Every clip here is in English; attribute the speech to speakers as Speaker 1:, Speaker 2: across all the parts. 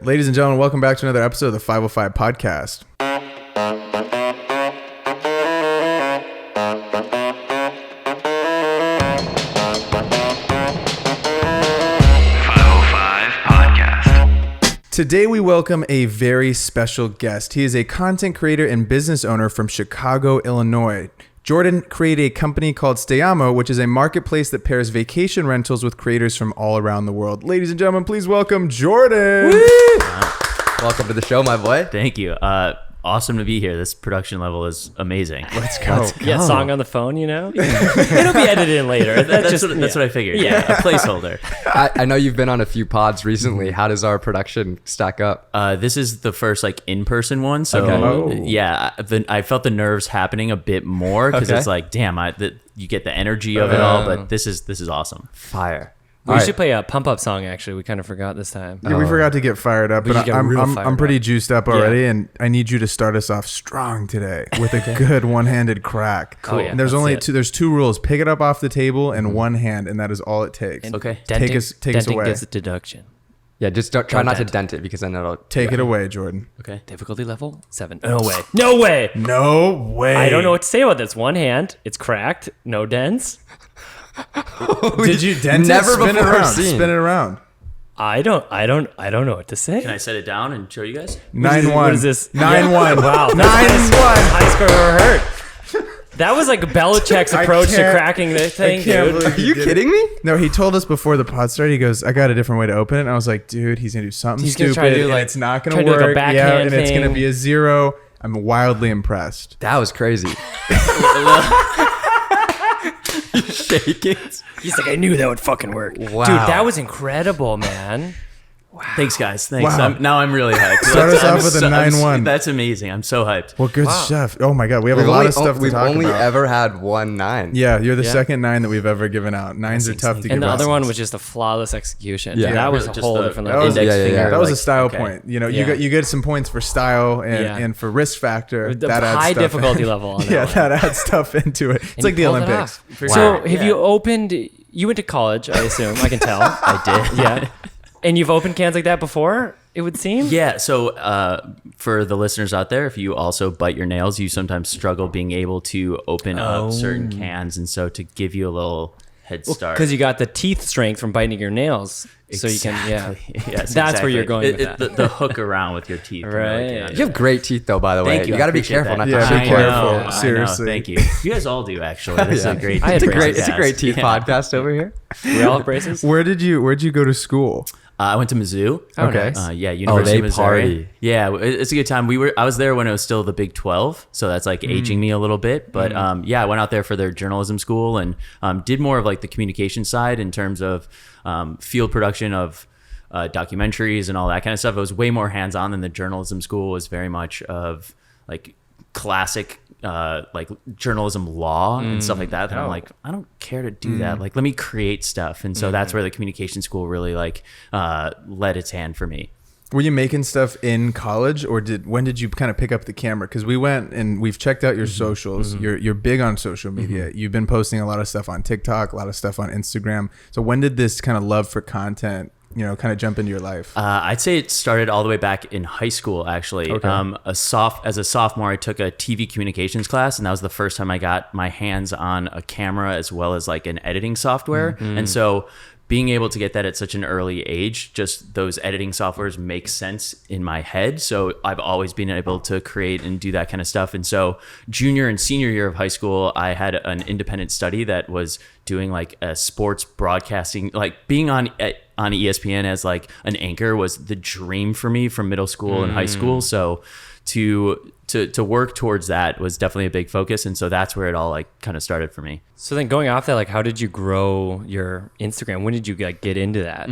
Speaker 1: Ladies and gentlemen, welcome back to another episode of the 505 Podcast. Today we welcome a very special guest. He is a content creator and business owner from Chicago, Illinois. Jordan created a company called Stayamo, which is a marketplace that pairs vacation rentals with creators from all around the world. Ladies and gentlemen, please welcome Jordan.
Speaker 2: Welcome to the show, my boy.
Speaker 3: Thank you. Awesome to be here. This production level is amazing.
Speaker 1: Let's go.
Speaker 4: Yeah, song on the phone, you know? It'll be edited in later.
Speaker 3: That's what I figured. Yeah, a placeholder.
Speaker 2: I know you've been on a few pods recently. How does our production stack up?
Speaker 3: This is the first in-person one. So yeah, I felt the nerves happening a bit more because it's like, damn, you get the energy of it all. But this is awesome.
Speaker 2: Fire.
Speaker 4: We should play a pump-up song, actually. We kind of forgot this time.
Speaker 1: Yeah, we forgot to get fired up, but I'm pretty juiced up already, and I need you to start us off strong today with a good one-handed crack.
Speaker 4: Cool.
Speaker 1: And there's only two rules. Pick it up off the table in one hand, and that is all it takes.
Speaker 4: And
Speaker 3: okay.
Speaker 1: Take us away.
Speaker 4: Gives a deduction.
Speaker 2: Yeah, just try not to dent it because then it'll...
Speaker 1: Take it away, Jordan.
Speaker 3: Okay.
Speaker 4: Difficulty level 7. No way. No way.
Speaker 1: No way.
Speaker 4: I don't know what to say about this. One hand. It's cracked. No dents.
Speaker 1: Did you dent it?
Speaker 2: Never
Speaker 1: Spin it
Speaker 2: before
Speaker 1: around.
Speaker 2: seen.
Speaker 1: Spin it around.
Speaker 4: I don't know what to say.
Speaker 3: Can I set it down and show you guys?
Speaker 1: 9-1.
Speaker 4: What is this?
Speaker 1: 9-1.
Speaker 4: Wow.
Speaker 1: 9-1.
Speaker 4: High score ever heard. That was like Belichick's approach to cracking the thing, dude.
Speaker 2: Are you kidding me?
Speaker 1: No, he told us before the pod started. He goes, "I got a different way to open it." And I was like, "Dude, he's gonna do something
Speaker 4: He's gonna
Speaker 1: stupid.
Speaker 4: try to do,
Speaker 1: And it's not gonna
Speaker 4: try to do,
Speaker 1: work.
Speaker 4: a backhand
Speaker 1: and it's gonna
Speaker 4: thing.
Speaker 1: be a 0." I'm wildly impressed.
Speaker 2: That was crazy. Shaking.
Speaker 4: He's like, I knew that would fucking work.
Speaker 2: Wow.
Speaker 4: Dude, that was incredible, man.
Speaker 3: Thanks, guys. Thanks.
Speaker 1: Wow.
Speaker 3: Now I'm really hyped.
Speaker 1: Start us off with a 9-1.
Speaker 3: That's amazing. I'm so hyped.
Speaker 1: Well, good stuff. Oh my God, we have a lot of stuff to talk about.
Speaker 2: We've only ever had 1 9.
Speaker 1: Yeah, you're the second 9 that we've ever given out. 9s are tough to give out.
Speaker 4: And the other one was just a flawless execution.
Speaker 2: Yeah.
Speaker 4: Yeah, that was
Speaker 3: Just
Speaker 4: a whole
Speaker 3: the
Speaker 4: different
Speaker 3: index
Speaker 4: level.
Speaker 3: finger.
Speaker 1: That was a
Speaker 3: like,
Speaker 1: style
Speaker 3: okay.
Speaker 1: point. You know,
Speaker 4: Yeah.
Speaker 1: you get some points for style and for risk factor.
Speaker 4: The
Speaker 1: that adds
Speaker 4: high
Speaker 1: stuff
Speaker 4: difficulty level on that
Speaker 1: Yeah,
Speaker 4: one.
Speaker 1: that adds stuff into it. It's
Speaker 4: And
Speaker 1: like the
Speaker 4: you pulled it
Speaker 1: Olympics.
Speaker 4: off.
Speaker 3: Wow.
Speaker 4: So have
Speaker 3: Yeah.
Speaker 4: you opened, you went to college, I assume, I can tell.
Speaker 3: I did.
Speaker 4: Yeah. And you've opened cans like that before, it would seem?
Speaker 3: Yeah, so for the listeners out there, if you also bite your nails, you sometimes struggle being able to open up certain cans. And so to give you a little head start.
Speaker 4: Because you got the teeth strength from biting your nails. So you can,
Speaker 3: Yes,
Speaker 4: That's where you're going with that.
Speaker 3: The hook around with your teeth.
Speaker 4: Right.
Speaker 2: You have great teeth, though, by the way.
Speaker 3: Thank you.
Speaker 2: You got to be
Speaker 3: Appreciate
Speaker 2: careful
Speaker 3: that.
Speaker 2: not to
Speaker 1: Yeah, be
Speaker 2: shake
Speaker 1: careful.
Speaker 2: it.
Speaker 3: I know,
Speaker 1: Seriously.
Speaker 3: thank you. You guys all do, actually. This is a great
Speaker 4: I had
Speaker 3: teeth
Speaker 4: braces.
Speaker 2: It's a great teeth
Speaker 3: Yeah.
Speaker 2: podcast over here.
Speaker 4: We all have braces?
Speaker 1: Where'd you go to school?
Speaker 3: I went to Mizzou.
Speaker 4: Oh,
Speaker 1: Okay.
Speaker 4: nice.
Speaker 3: University
Speaker 2: they
Speaker 3: of Missouri.
Speaker 2: party.
Speaker 3: Yeah, it's a good time. I was there when it was still the Big 12, so that's like aging me a little bit. But I went out there for their journalism school and did more of like the communication side in terms of field production of documentaries and all that kind of stuff. It was way more hands-on than the journalism school. It was very much of like classic like journalism law and stuff like that. And I'm like, I don't care to do that. Like, let me create stuff. And so that's where the communication school really like led its hand for me.
Speaker 1: Were you making stuff in college, or when did you kind of pick up the camera? Because we went and we've checked out your socials. You're big on social media. You've been posting a lot of stuff on TikTok, a lot of stuff on Instagram. So when did this kind of love for content, kind of jump into your life?
Speaker 3: I'd say it started all the way back in high school, actually.
Speaker 1: Okay.
Speaker 3: As a sophomore, I took a TV communications class, and that was the first time I got my hands on a camera as well as like an editing software. And so being able to get that at such an early age, just those editing softwares make sense in my head. So I've always been able to create and do that kind of stuff. And so junior and senior year of high school, I had an independent study that was doing like a sports broadcasting, like being on ESPN as like an anchor was the dream for me from middle school and high school. So to work towards that was definitely a big focus. And so that's where it all like kind of started for me.
Speaker 4: So then going off that, like, how did you grow your Instagram? When did you like get into that?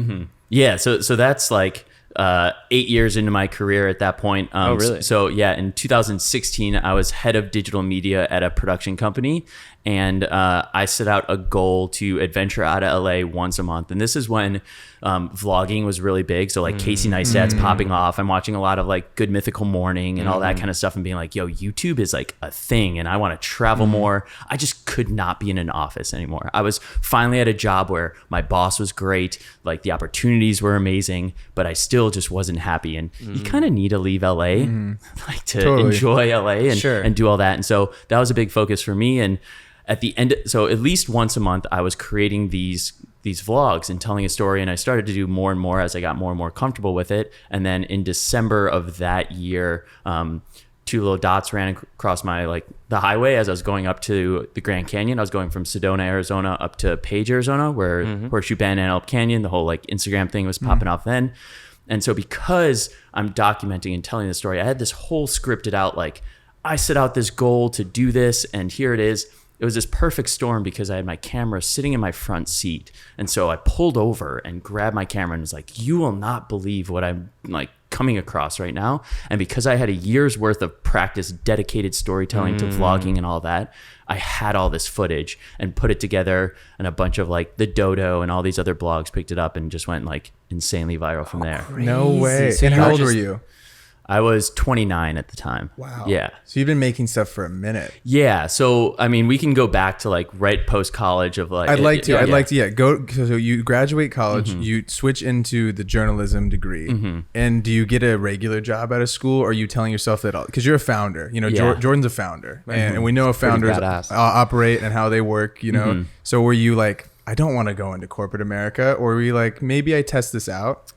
Speaker 3: Yeah. So that's like 8 years into my career at that point.
Speaker 4: Oh, really?
Speaker 3: So yeah, in 2016, I was head of digital media at a production company. and I set out a goal to adventure out of LA once a month. And this is when vlogging was really big. So like Casey Neistat's popping off. I'm watching a lot of like Good Mythical Morning and all that kind of stuff and being like, yo, YouTube is like a thing and I want to travel more. I just could not be in an office anymore. I was finally at a job where my boss was great. Like the opportunities were amazing, but I still just wasn't happy. And you kind of need to leave LA like to enjoy LA and do all that. And so that was a big focus for me. And at the end, so at least once a month, I was creating these vlogs and telling a story, and I started to do more and more as I got more and more comfortable with it. And then in December of that year, two little dots ran across the highway as I was going up to the Grand Canyon. I was going from Sedona, Arizona up to Page, Arizona, where Horseshoe Bend and Antelope Canyon, the whole like Instagram thing was popping off then. And so because I'm documenting and telling the story, I had this whole scripted out, like I set out this goal to do this and here it is. It was this perfect storm because I had my camera sitting in my front seat. And so I pulled over and grabbed my camera and was like, you will not believe what I'm like coming across right now. And because I had a year's worth of practice, dedicated storytelling to vlogging and all that, I had all this footage and put it together, and a bunch of like the Dodo and all these other blogs picked it up and just went like insanely viral from there.
Speaker 1: No way.
Speaker 4: So
Speaker 1: and
Speaker 4: you
Speaker 1: how
Speaker 4: were
Speaker 1: old were
Speaker 4: just-
Speaker 1: you?
Speaker 3: I was 29 at the time.
Speaker 1: Wow.
Speaker 3: Yeah.
Speaker 1: So you've been making stuff for a minute.
Speaker 3: Yeah. So, I mean, we can go back to like right post college of like.
Speaker 1: I'd like to.
Speaker 3: Yeah.
Speaker 1: Go. So you graduate college, you switch into the journalism degree, and do you get a regular job out of school, or are you telling yourself that because you're a founder? You know, Jordan's a founder, and we know how founders
Speaker 2: badass.
Speaker 1: operate and how they work. You know, so were you like, I don't want to go into corporate America, or were you like, maybe I test this out?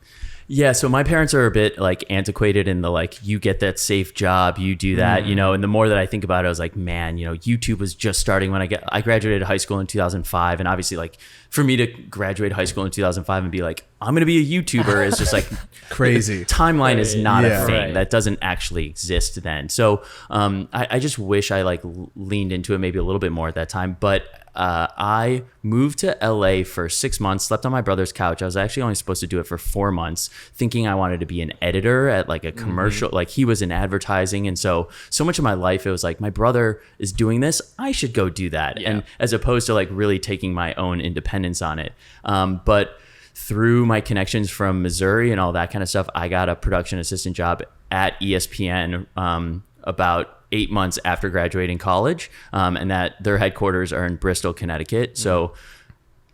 Speaker 3: Yeah, so my parents are a bit like antiquated in the like, you get that safe job, you do that, you know, and the more that I think about it, I was like, man, you know, YouTube was just starting when I graduated high school in 2005. And obviously like for me to graduate high school in 2005 and be like, I'm going to be a YouTuber is just like
Speaker 1: crazy.
Speaker 3: Timeline is not a thing
Speaker 4: Right.
Speaker 3: that doesn't actually exist then. So I just wish I like leaned into it maybe a little bit more at that time. But I moved to LA for 6 months, slept on my brother's couch. I was actually only supposed to do it for 4 months, thinking I wanted to be an editor at like a commercial, like he was in advertising. And so much of my life, it was like, my brother is doing this, I should go do that. And as opposed to like really taking my own independence on it. But through my connections from Missouri and all that kind of stuff, I got a production assistant job at ESPN about 8 months after graduating college, and that their headquarters are in Bristol, Connecticut. So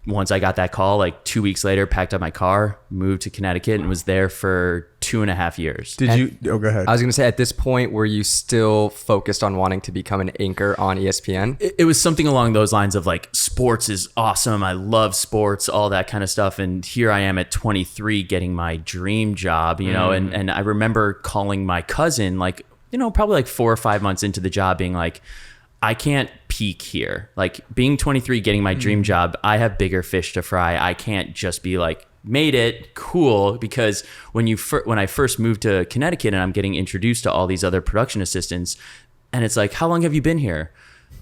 Speaker 3: once I got that call, like 2 weeks later, packed up my car, moved to Connecticut, and was there for 2.5 years.
Speaker 1: Did you? Oh, go ahead.
Speaker 2: I was going to say, at this point, were you still focused on wanting to become an anchor on ESPN?
Speaker 3: It was something along those lines of like, sports is awesome. I love sports, all that kind of stuff. And here I am at 23 getting my dream job, you know, and I remember calling my cousin, like, you know, probably like 4 or 5 months into the job being like, I can't peak here. Like being 23, getting my dream job, I have bigger fish to fry. I can't just be like, made it, cool. Because when I first moved to Connecticut and I'm getting introduced to all these other production assistants, and it's like, how long have you been here?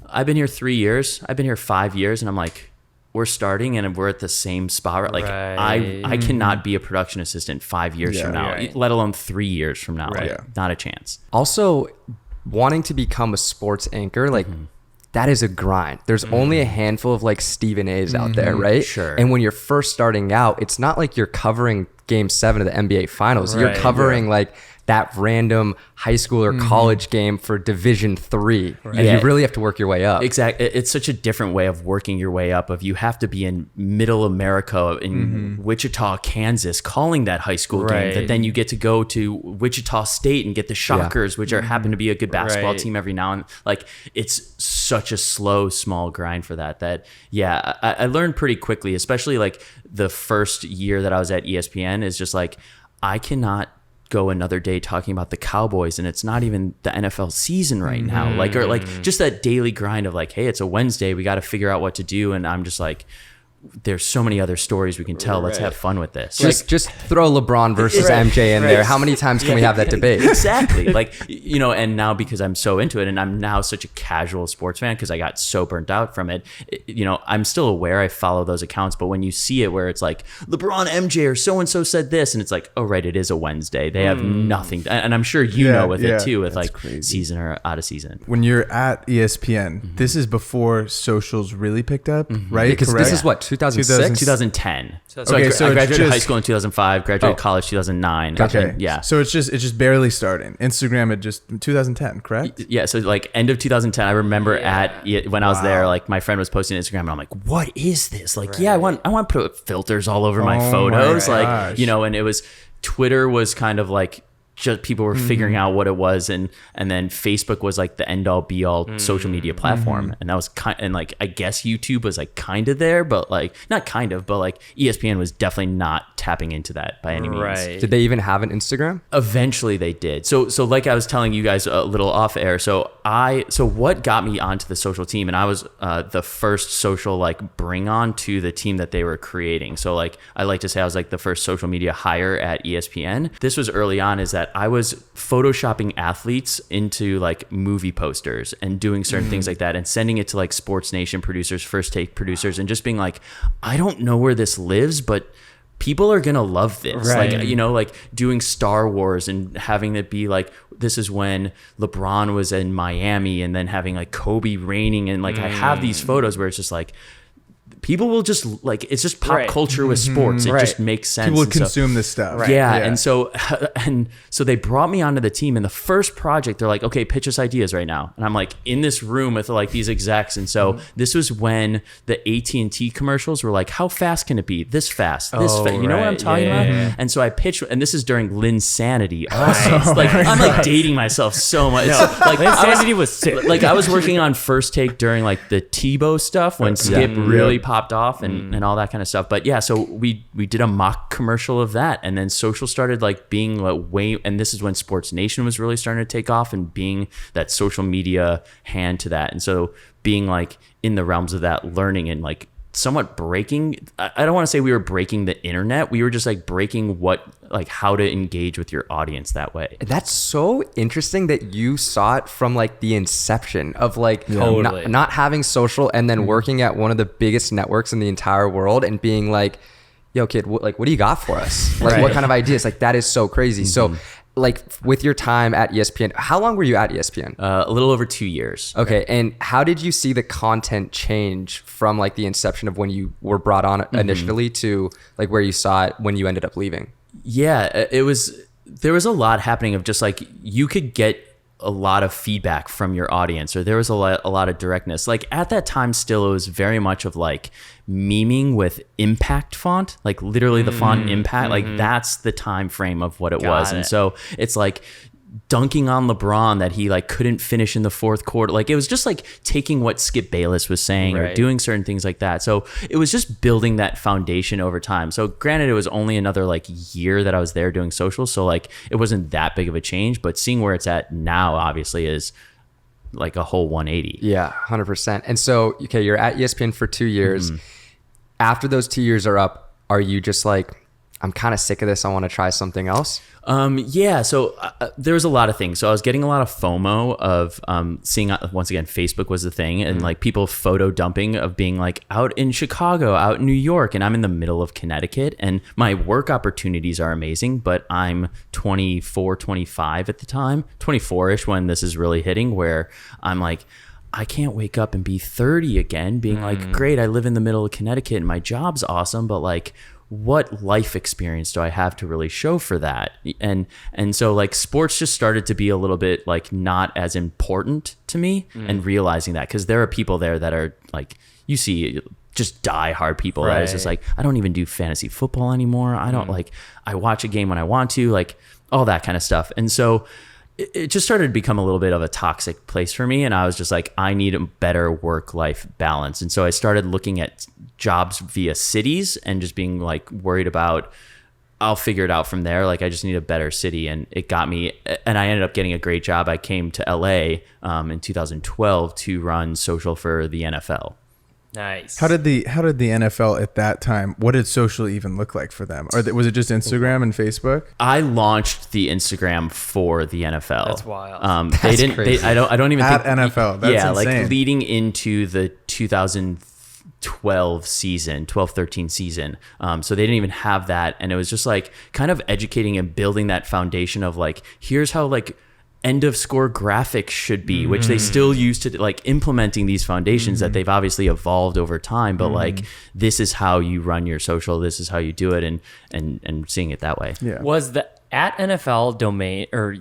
Speaker 3: I've been here 3 years. I've been here 5 years. And I'm like, we're starting and we're at the same spot. Like I cannot be a production assistant 5 years from now, let alone 3 years from now. Like, not a chance.
Speaker 2: Also, wanting to become a sports anchor, like that is a grind. There's only a handful of like Stephen A's out there, right?
Speaker 3: Sure.
Speaker 2: And when you're first starting out, it's not like you're covering Game 7 of the NBA Finals. You're
Speaker 4: Right,
Speaker 2: covering like that random high school or college game for Division 3, and you really have to work your way up.
Speaker 3: Exactly. It's such a different way of working your way up. Of you have to be in middle America in Wichita, Kansas, calling that high school game. That then you get to go to Wichita State and get the Shockers, which happen to be a good basketball team every now and like. It's such a slow, small grind for that. I learned pretty quickly, especially like the first year that I was at ESPN. Is just like, I cannot go another day talking about the Cowboys and it's not even the NFL season right now. Like, or like just that daily grind of like, hey, it's a Wednesday, we got to figure out what to do. And I'm just like, there's so many other stories we can tell. Let's have fun with this.
Speaker 2: Just throw LeBron versus MJ in there. How many times can we have that debate?
Speaker 3: Exactly. Like, and now because I'm so into it and I'm now such a casual sports fan because I got so burnt out from it, I'm still aware I follow those accounts, but when you see it where it's like LeBron, MJ, or so-and-so said this, and it's like, oh, right, it is a Wednesday. They have nothing. And I'm sure you know with it too, with like crazy. Season or out of season.
Speaker 1: When you're at ESPN, this is before socials really picked up, right?
Speaker 2: Because
Speaker 1: Correct?
Speaker 2: this is what, 2006?
Speaker 3: 2010. So
Speaker 1: Okay, so
Speaker 3: I
Speaker 1: it's
Speaker 3: graduated
Speaker 1: just-
Speaker 3: high school in 2005, graduated college 2009.
Speaker 1: Okay.
Speaker 3: Yeah.
Speaker 1: So it's just barely starting. Instagram at just 2010, correct?
Speaker 3: Yeah, so like end of 2010, I remember when I was there, like my friend was posting Instagram, and I'm like, "What is this?" Like, I want to put filters all over my
Speaker 1: Oh
Speaker 3: photos,
Speaker 1: my
Speaker 3: like
Speaker 1: gosh.
Speaker 3: and it was Twitter was kind of like just people were figuring out what it was, and then Facebook was like the end all be all social media platform, and that was and like I guess YouTube was like kind of there, but like not kind of, but like ESPN was definitely not tapping into that by any means.
Speaker 4: Right.
Speaker 2: Did they even have an Instagram?
Speaker 3: Eventually they did. So like I was telling you guys a little off air. So what got me onto the social team, and I was the first social like bring on to the team that they were creating. So like I like to say I was like the first social media hire at ESPN. This was early on, is that I was photoshopping athletes into like movie posters and doing certain things like that and sending it to like Sports Nation producers, First Take producers, and just being like, I don't know where this lives, but people are gonna love this.
Speaker 4: Right.
Speaker 3: Like, like doing Star Wars and having it be like, this is when LeBron was in Miami, and then having like Kobe reigning, and like I have these photos where it's just like people will just like, it's just pop culture with sports. It just makes sense.
Speaker 1: People would
Speaker 3: And so-
Speaker 1: consume this stuff.
Speaker 3: Right. Yeah. And so they brought me onto the team, and the first project, they're like, okay, pitch us ideas right now. And I'm like in this room with like these execs. And so this was when the AT&T commercials were like, how fast can it be? This fast, this fast. You know what I'm talking about? And so I pitched, and this is during Linsanity. Also. Like I'm like dating myself so much.
Speaker 4: No,
Speaker 3: Like
Speaker 4: Insanity was sick.
Speaker 3: like I was working on First Take during like the Tebow stuff when Skip really popped off and all that kind of stuff. But yeah, so we did a mock commercial of that, and then social started like being like way, and this is when Sports Nation was really starting to take off and being that social media hand to that. And so being like in the realms of that, learning and like somewhat breaking, I don't want to say we were breaking the internet, we were just like breaking how to engage with your audience that way.
Speaker 2: That's so interesting that you saw it from like the inception of like
Speaker 4: Totally.
Speaker 2: not having social, and then working at one of the biggest networks in the entire world and being like, yo kid, what do you got for us? Like what kind of ideas? Like that is so crazy. So like with your time at ESPN, how long were you at ESPN?
Speaker 3: A little over 2 years.
Speaker 2: Okay. And how did you see the content change from like the inception of when you were brought on initially to like where you saw it when you ended up leaving?
Speaker 3: Yeah, there was a lot happening of just like, you could get a lot of feedback from your audience, or there was a lot of directness. Like at that time still, it was very much of like memeing with impact font, like literally the font impact, like that's the time frame of what it was. And so it's like dunking on LeBron that he like couldn't finish in the fourth quarter. Like it was just like taking what Skip Bayless was saying or doing certain things like that. So it was just building that foundation over time. So granted, it was only another like year that I was there doing social, so like it wasn't that big of a change, but seeing where it's at now obviously is like a whole 180.
Speaker 2: Yeah, 100%. And so, okay, you're at ESPN for 2 years. After those 2 years are up, are you just like, I'm kind of sick of this, I want to try something else?
Speaker 3: Yeah, so there was a lot of things. So I was getting a lot of FOMO of seeing, once again, Facebook was the thing, and like people photo dumping of being like out in Chicago, out in New York, and I'm in the middle of Connecticut, and my work opportunities are amazing, but I'm 24, 25 at the time, 24-ish when this is really hitting, where I'm like, I can't wake up and be 30 again, being like, great, I live in the middle of Connecticut and my job's awesome, but like, what life experience do I have to really show for that? And so like sports just started to be a little bit like not as important to me, and realizing that, because there are people there that are like, you see just die hard people that is just like, I don't even do fantasy football anymore. I don't like, I watch a game when I want to, like all that kind of stuff. And so it just started to become a little bit of a toxic place for me. And I was just like, I need a better work-life balance. And so I started looking at jobs via cities and just being like worried about, I'll figure it out from there. Like I just need a better city. And it got me, and I ended up getting a great job. I came to LA in 2012 to run social for the NFL.
Speaker 4: Nice.
Speaker 1: How did the NFL at that time? What did social even look like for them? Or was it just Instagram and Facebook?
Speaker 3: I launched the Instagram for the NFL.
Speaker 4: That's wild.
Speaker 3: They didn't.
Speaker 2: crazy.
Speaker 3: I don't even
Speaker 1: At
Speaker 3: think
Speaker 1: NFL. That's
Speaker 3: yeah,
Speaker 1: insane.
Speaker 3: like leading into the 2012 season, 12-13 season. So they didn't even have that, and it was just like kind of educating and building that foundation of like, here's how like end of score graphics should be, which they still use to like implementing these foundations that they've obviously evolved over time, but like this is how you run your social, this is how you do it, and seeing it that way.
Speaker 1: Yeah.
Speaker 4: Was the at NFL domain or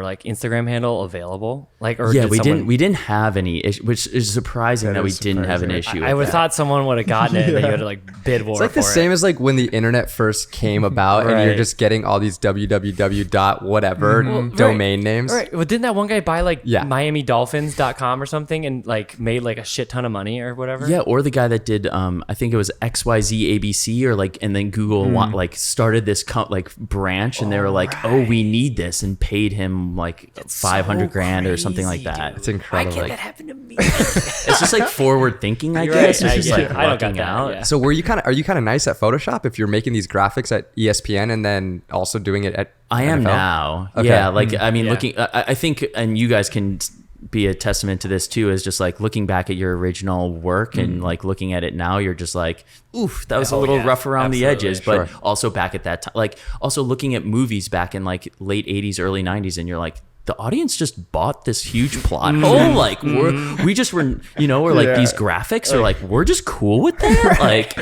Speaker 4: like Instagram handle available? Like, or
Speaker 3: Yeah,
Speaker 4: did someone-
Speaker 3: we didn't have any issue, which is surprising
Speaker 1: That
Speaker 3: that we
Speaker 1: is
Speaker 3: didn't have an
Speaker 1: surprising.
Speaker 3: issue.
Speaker 4: I would
Speaker 3: with
Speaker 4: have
Speaker 3: that.
Speaker 4: thought someone would have gotten it and then you had to like bid war
Speaker 2: It's like
Speaker 4: for
Speaker 2: the same
Speaker 4: it.
Speaker 2: as like when the internet first came about and you're
Speaker 4: Right.
Speaker 2: just getting all these www dot whatever domain names.
Speaker 4: Right. Well, didn't that one guy buy like
Speaker 2: Yeah.
Speaker 4: MiamiDolphins.com or something and like made like a shit ton of money or whatever?
Speaker 3: Yeah, or the guy that did, I think it was XYZ ABC, or like, and then Google like started this like branch, and they were like, "Oh, we need this," and paid him like 500 grand or something like that.
Speaker 2: It's incredible. Like,
Speaker 4: happen to me?
Speaker 3: It's just like forward thinking, I
Speaker 4: You're
Speaker 3: guess.
Speaker 4: right.
Speaker 3: It's just
Speaker 4: I
Speaker 3: like
Speaker 4: get it. I don't got
Speaker 3: lucking
Speaker 4: that,
Speaker 3: out.
Speaker 4: yeah.
Speaker 2: so are you kind of nice at Photoshop if you're making these graphics at ESPN and then also doing it at
Speaker 3: I am
Speaker 2: NFL?
Speaker 3: now.
Speaker 2: Okay.
Speaker 3: Yeah, like I mean,
Speaker 4: Yeah.
Speaker 3: looking. I think, and you guys can be a testament to this too. Is just like looking back at your original work and like looking at it now, you're just like, oof, that was a little
Speaker 4: yeah.
Speaker 3: rough around the
Speaker 4: Absolutely.
Speaker 3: edges. But
Speaker 2: Sure.
Speaker 3: also back at that time, like also looking at movies back in like late '80s, early '90s, and you're like, the audience just bought this huge plot hole. Like we just were, we're like
Speaker 1: Yeah.
Speaker 3: these graphics are like, we're just cool with that. Like,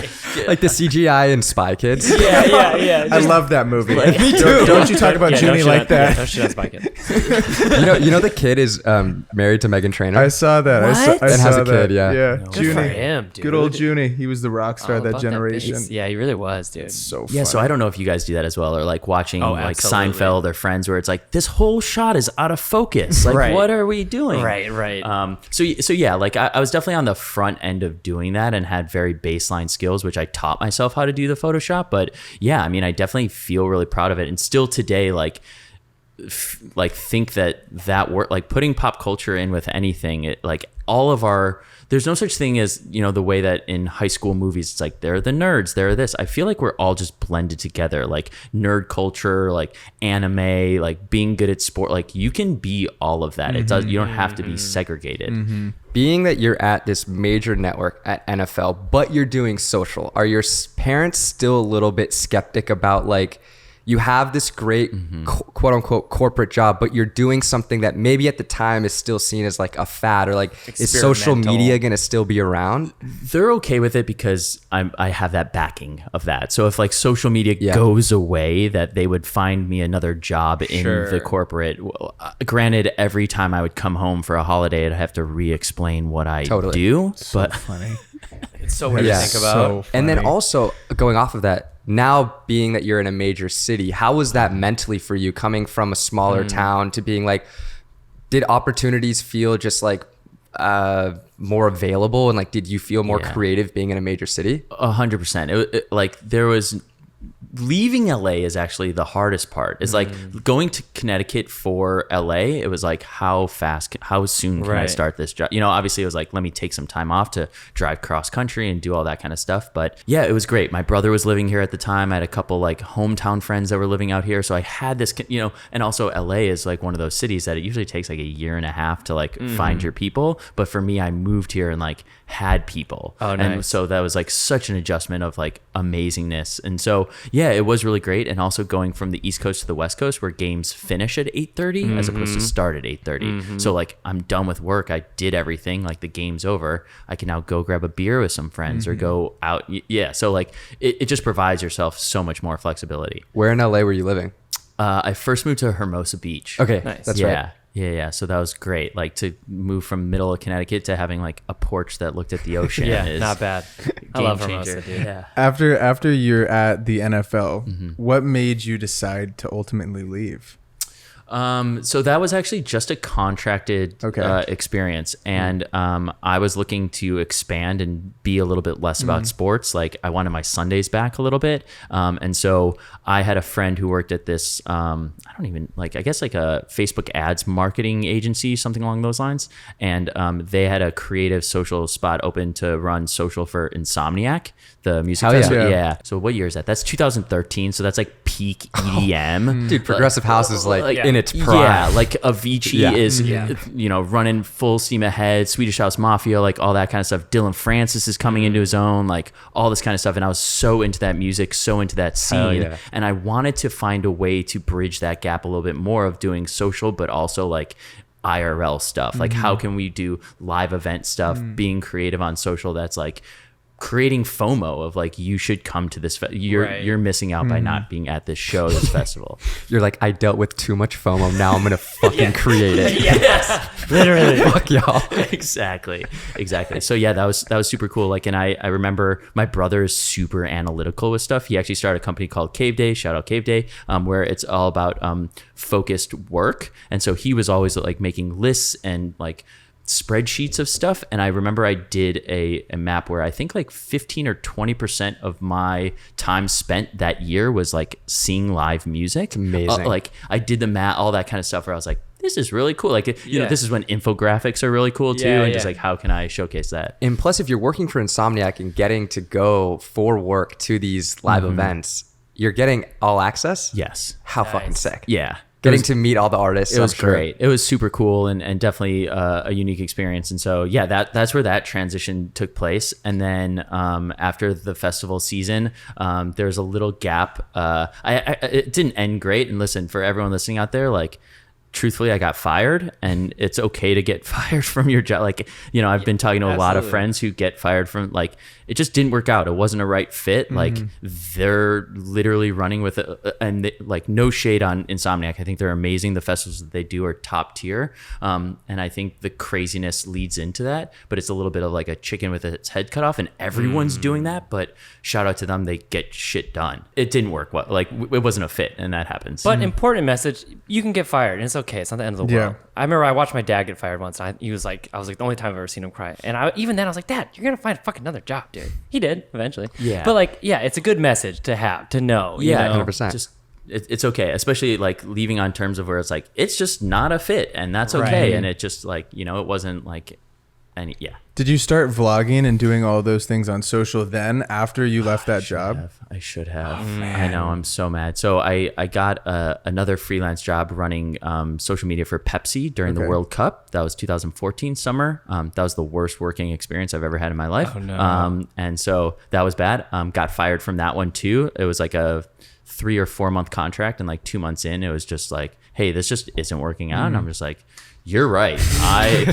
Speaker 2: Like the CGI and Spy Kids.
Speaker 4: yeah.
Speaker 1: I love that movie.
Speaker 2: Me too.
Speaker 1: Don't you talk about Junie like that?
Speaker 4: Don't shit on Spike It.
Speaker 2: you know the kid is married to Meghan Trainor.
Speaker 1: I saw that. I
Speaker 4: What?
Speaker 1: saw
Speaker 2: And has a
Speaker 1: that.
Speaker 2: kid, yeah.
Speaker 1: Yeah.
Speaker 4: Good for him, dude.
Speaker 1: Good old Junie. He was the rock star of that
Speaker 4: About
Speaker 1: generation.
Speaker 4: business. Yeah, he really was, dude.
Speaker 1: So
Speaker 3: yeah, so
Speaker 1: funny.
Speaker 3: I don't know if you guys do that as well, or like watching
Speaker 4: Oh,
Speaker 3: like
Speaker 4: absolutely.
Speaker 3: Seinfeld or Friends, where it's like this whole shot is out of focus. Like,
Speaker 4: Right.
Speaker 3: what are we doing?
Speaker 4: Right.
Speaker 3: So yeah, like I was definitely on the front end of doing that and had very baseline skills, which I taught myself how to do the Photoshop. But yeah, I mean, I definitely feel really proud of it, and still today, like think that work, like putting pop culture in with anything, it, like all of our. There's no such thing as, the way that in high school movies, it's like, they're the nerds, they're this. I feel like we're all just blended together, like nerd culture, like anime, like being good at sport. Like you can be all of that. You don't have to be segregated.
Speaker 2: Being that you're at this major network at NFL, but you're doing social, are your parents still a little bit skeptic about like, you have this great quote unquote corporate job, but you're doing something that maybe at the time is still seen as like a fad, or like, is social
Speaker 4: Experimental.
Speaker 2: media going to still be around?
Speaker 3: They're okay with it because I have that backing of that. So if like social media
Speaker 2: Yeah.
Speaker 3: goes away, that they would find me another job in
Speaker 4: Sure.
Speaker 3: the corporate. Well, granted, every time I would come home for a holiday, I'd have to re-explain what I
Speaker 2: Totally.
Speaker 3: do. But
Speaker 1: funny.
Speaker 4: It's so weird
Speaker 2: Yeah.
Speaker 4: to think about.
Speaker 1: So
Speaker 2: And then
Speaker 1: funny.
Speaker 2: also going off of that, now being that you're in a major city, how was that mentally for you coming from a smaller town to being like, did opportunities feel just like more available, and like did you feel more
Speaker 3: Yeah.
Speaker 2: creative being in a major city?
Speaker 3: 100%. Like there was leaving LA is actually the hardest part. It's like going to Connecticut for LA. It was like, how soon can I
Speaker 4: Right.
Speaker 3: start this job? Obviously it was like, let me take some time off to drive cross country and do all that kind of stuff. But yeah, it was great. My brother was living here at the time. I had a couple like hometown friends that were living out here. So I had this, and also LA is like one of those cities that it usually takes like a year and a half to like find your people. But for me, I moved here and like had people.
Speaker 4: Oh,
Speaker 3: And
Speaker 4: nice.
Speaker 3: so that was like such an adjustment of like amazingness. And so, yeah, it was really great. And also going from the East Coast to the West Coast, where games finish at 8:30 as opposed to start at 8:30. So like I'm done with work. I did everything, like the game's over. I can now go grab a beer with some friends or go out. Yeah. So like it just provides yourself so much more flexibility.
Speaker 2: Where in LA were you living?
Speaker 3: I first moved to Hermosa Beach.
Speaker 2: Okay,
Speaker 4: Nice.
Speaker 2: that's
Speaker 3: yeah.
Speaker 2: right.
Speaker 3: Yeah. So that was great. Like to move from middle of Connecticut to having like a porch that looked at the ocean.
Speaker 4: Yeah,
Speaker 3: is
Speaker 4: not bad. I
Speaker 3: game
Speaker 4: love
Speaker 3: changer.
Speaker 4: Hermosa, dude.
Speaker 3: Yeah.
Speaker 1: After you're at the NFL, what made you decide to ultimately leave?
Speaker 3: So that was actually just a contracted experience. And I was looking to expand and be a little bit less about sports. Like I wanted my Sundays back a little bit. And so I had a friend who worked at this, I guess like a Facebook ads marketing agency, something along those lines. And they had a creative social spot open to run social for Insomniac, the music festival. Yeah. So what year is that? That's 2013. So that's like peak EDM.
Speaker 2: Dude, Progressive House is like in its prime.
Speaker 3: Yeah, like Avicii is, running full steam ahead. Swedish House Mafia, like all that kind of stuff. Dylan Francis is coming into his own, like all this kind of stuff. And I was so into that music, so into that scene. And I wanted to find a way to bridge that gap a little bit more of doing social, but also like IRL stuff. Like how can we do live event stuff, being creative on social that's like creating FOMO of like, you should come to this. You're missing out by not being at this show, this festival.
Speaker 2: You're like, I dealt with too much FOMO. Now I'm going to fucking create it.
Speaker 3: Yes.
Speaker 4: Literally.
Speaker 2: Fuck y'all.
Speaker 3: Exactly. So yeah, that was super cool. Like, and I remember my brother is super analytical with stuff. He actually started a company called Cave Day, shout out Cave Day, where it's all about focused work. And so he was always like making lists and like spreadsheets of stuff. And I remember I did a map where I think like 15 or 20% of my time spent that year was like seeing live music.
Speaker 2: Amazing.
Speaker 3: Like I did the map, all that kind of stuff where I was like, this is really cool. Like, you know, this is when infographics are really cool too. And just like, how can I showcase that?
Speaker 2: And plus, if you're working for Insomniac and getting to go for work to these live events, you're getting all access.
Speaker 3: Yes.
Speaker 2: How fucking sick.
Speaker 3: Yeah.
Speaker 2: Getting to meet all the artists.
Speaker 3: It was great. It was super cool and definitely a unique experience. And so, yeah, that's where that transition took place. And then after the festival season, there was a little gap. It didn't end great. And listen, for everyone listening out there, like, truthfully, I got fired, and it's okay to get fired from your job. Like, you know, I've been talking to a lot of friends who get fired from, like, it just didn't work out. It wasn't a right fit. Like, they're literally running with it, and they, like, no shade on Insomniac. I think they're amazing. The festivals that they do are top tier. And I think the craziness leads into that, but it's a little bit of like a chicken with its head cut off, and everyone's doing that, but shout out to them. They get shit done. It didn't work well. Like, it wasn't a fit, and that happens.
Speaker 4: But important message, you can get fired, and it's okay. It's not the end of the world. I remember I watched my dad get fired once. I was like, the only time I've ever seen him cry. And even then I was like, Dad, you're going to find a fucking another job, dude. He did eventually. Yeah. But like, yeah, it's a good message to have, to know.
Speaker 3: Yeah,
Speaker 4: you know?
Speaker 2: 100%.
Speaker 3: Just, it's okay. Especially like leaving on terms of where it's like, it's just not a fit, and that's okay. Right. And it just like, you know, it wasn't like any,
Speaker 1: Did you start vlogging and doing all those things on social then after you left that job?
Speaker 3: I should have. I know. I'm so mad. So I got another freelance job running social media for Pepsi during the World Cup. That was 2014 summer. That was the worst working experience I've ever had in my life.
Speaker 4: Oh, no.
Speaker 3: And so that was bad. Got fired from that one too. It was like a 3 or 4 month contract, and like 2 months in, it was just like, hey, this just isn't working out. And I'm just like, you're right. I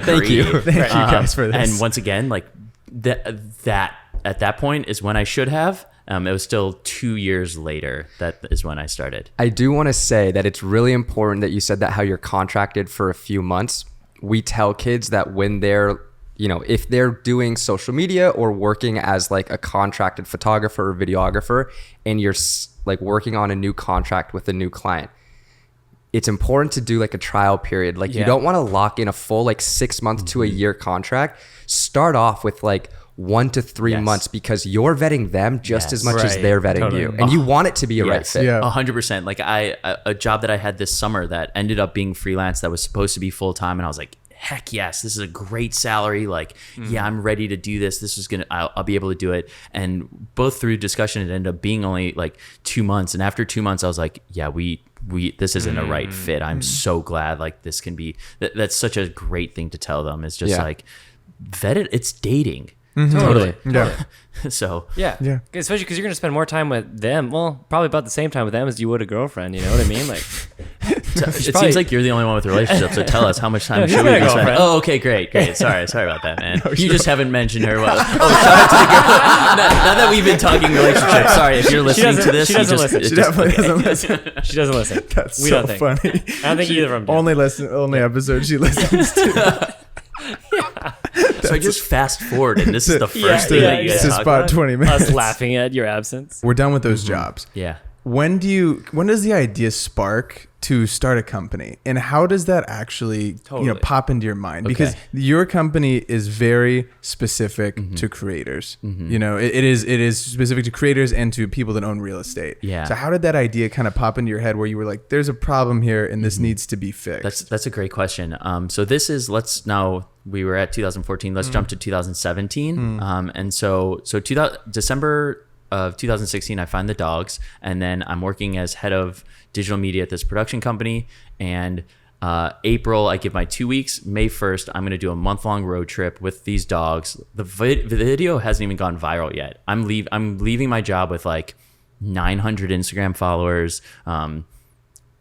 Speaker 3: agree.
Speaker 1: Thank you guys for this.
Speaker 3: And once again, like that at that point is when I should have. It was still 2 years later. That is when I started.
Speaker 2: I do want to say that it's really important that you said that how you're contracted for a few months. We tell kids that when they're, you know, if they're doing social media or working as like a contracted photographer or videographer, and you're like working on a new contract with a new client, it's important to do like a trial period. Like you don't want to lock in a full like 6 months to a year contract. Start off with like 1 to 3 months, because you're vetting them just as much as they're vetting you, and you want it to be a right fit.
Speaker 3: 100%. Like a job that I had this summer that ended up being freelance that was supposed to be full time, and I was like, heck yes, this is a great salary. Like, I'm ready to do this. This is I'll be able to do it. And both through discussion, it ended up being only like 2 months. And after 2 months, I was like, yeah, this isn't a right fit. I'm so glad like this can be, that's such a great thing to tell them. It's just like, vet it. It's dating.
Speaker 2: Totally.
Speaker 1: Yeah.
Speaker 3: So
Speaker 4: especially because you're going to spend more time with them. Well, probably about the same time with them as you would a girlfriend. You know what I mean? Like,
Speaker 3: it seems like you're the only one with a relationship. So tell us, how much time should we be spending? Oh, okay, great. Sorry about that, man. You just haven't mentioned her. Well, shout out to the girl. Now that we've been talking relationships, sorry if you're listening to this.
Speaker 4: She doesn't listen.
Speaker 1: She definitely doesn't listen.
Speaker 4: She doesn't listen.
Speaker 1: That's so funny.
Speaker 4: I don't think either of them do.
Speaker 1: Only episode she listens to.
Speaker 3: So I just fast forward, and this is the first thing that you guys
Speaker 1: This is
Speaker 3: talk
Speaker 1: about
Speaker 3: about.
Speaker 1: 20 minutes.
Speaker 4: Us laughing at your absence.
Speaker 1: We're done with those jobs.
Speaker 3: Yeah.
Speaker 1: when does the idea spark to start a company, and how does that actually pop into your mind? Because your company is very specific to creators. It is specific to creators and to people that own real estate. So how did that idea kind of pop into your head where you were like, there's a problem here and this needs to be fixed?
Speaker 3: That's a great question. So this is, we were at 2014, let's jump to 2017. And so December of 2016, I find the dogs, and then I'm working as head of digital media at this production company. And April, I give my 2 weeks. May 1st, I'm going to do a month-long road trip with these dogs. The video hasn't even gone viral yet. I'm leaving my job with like 900 Instagram followers,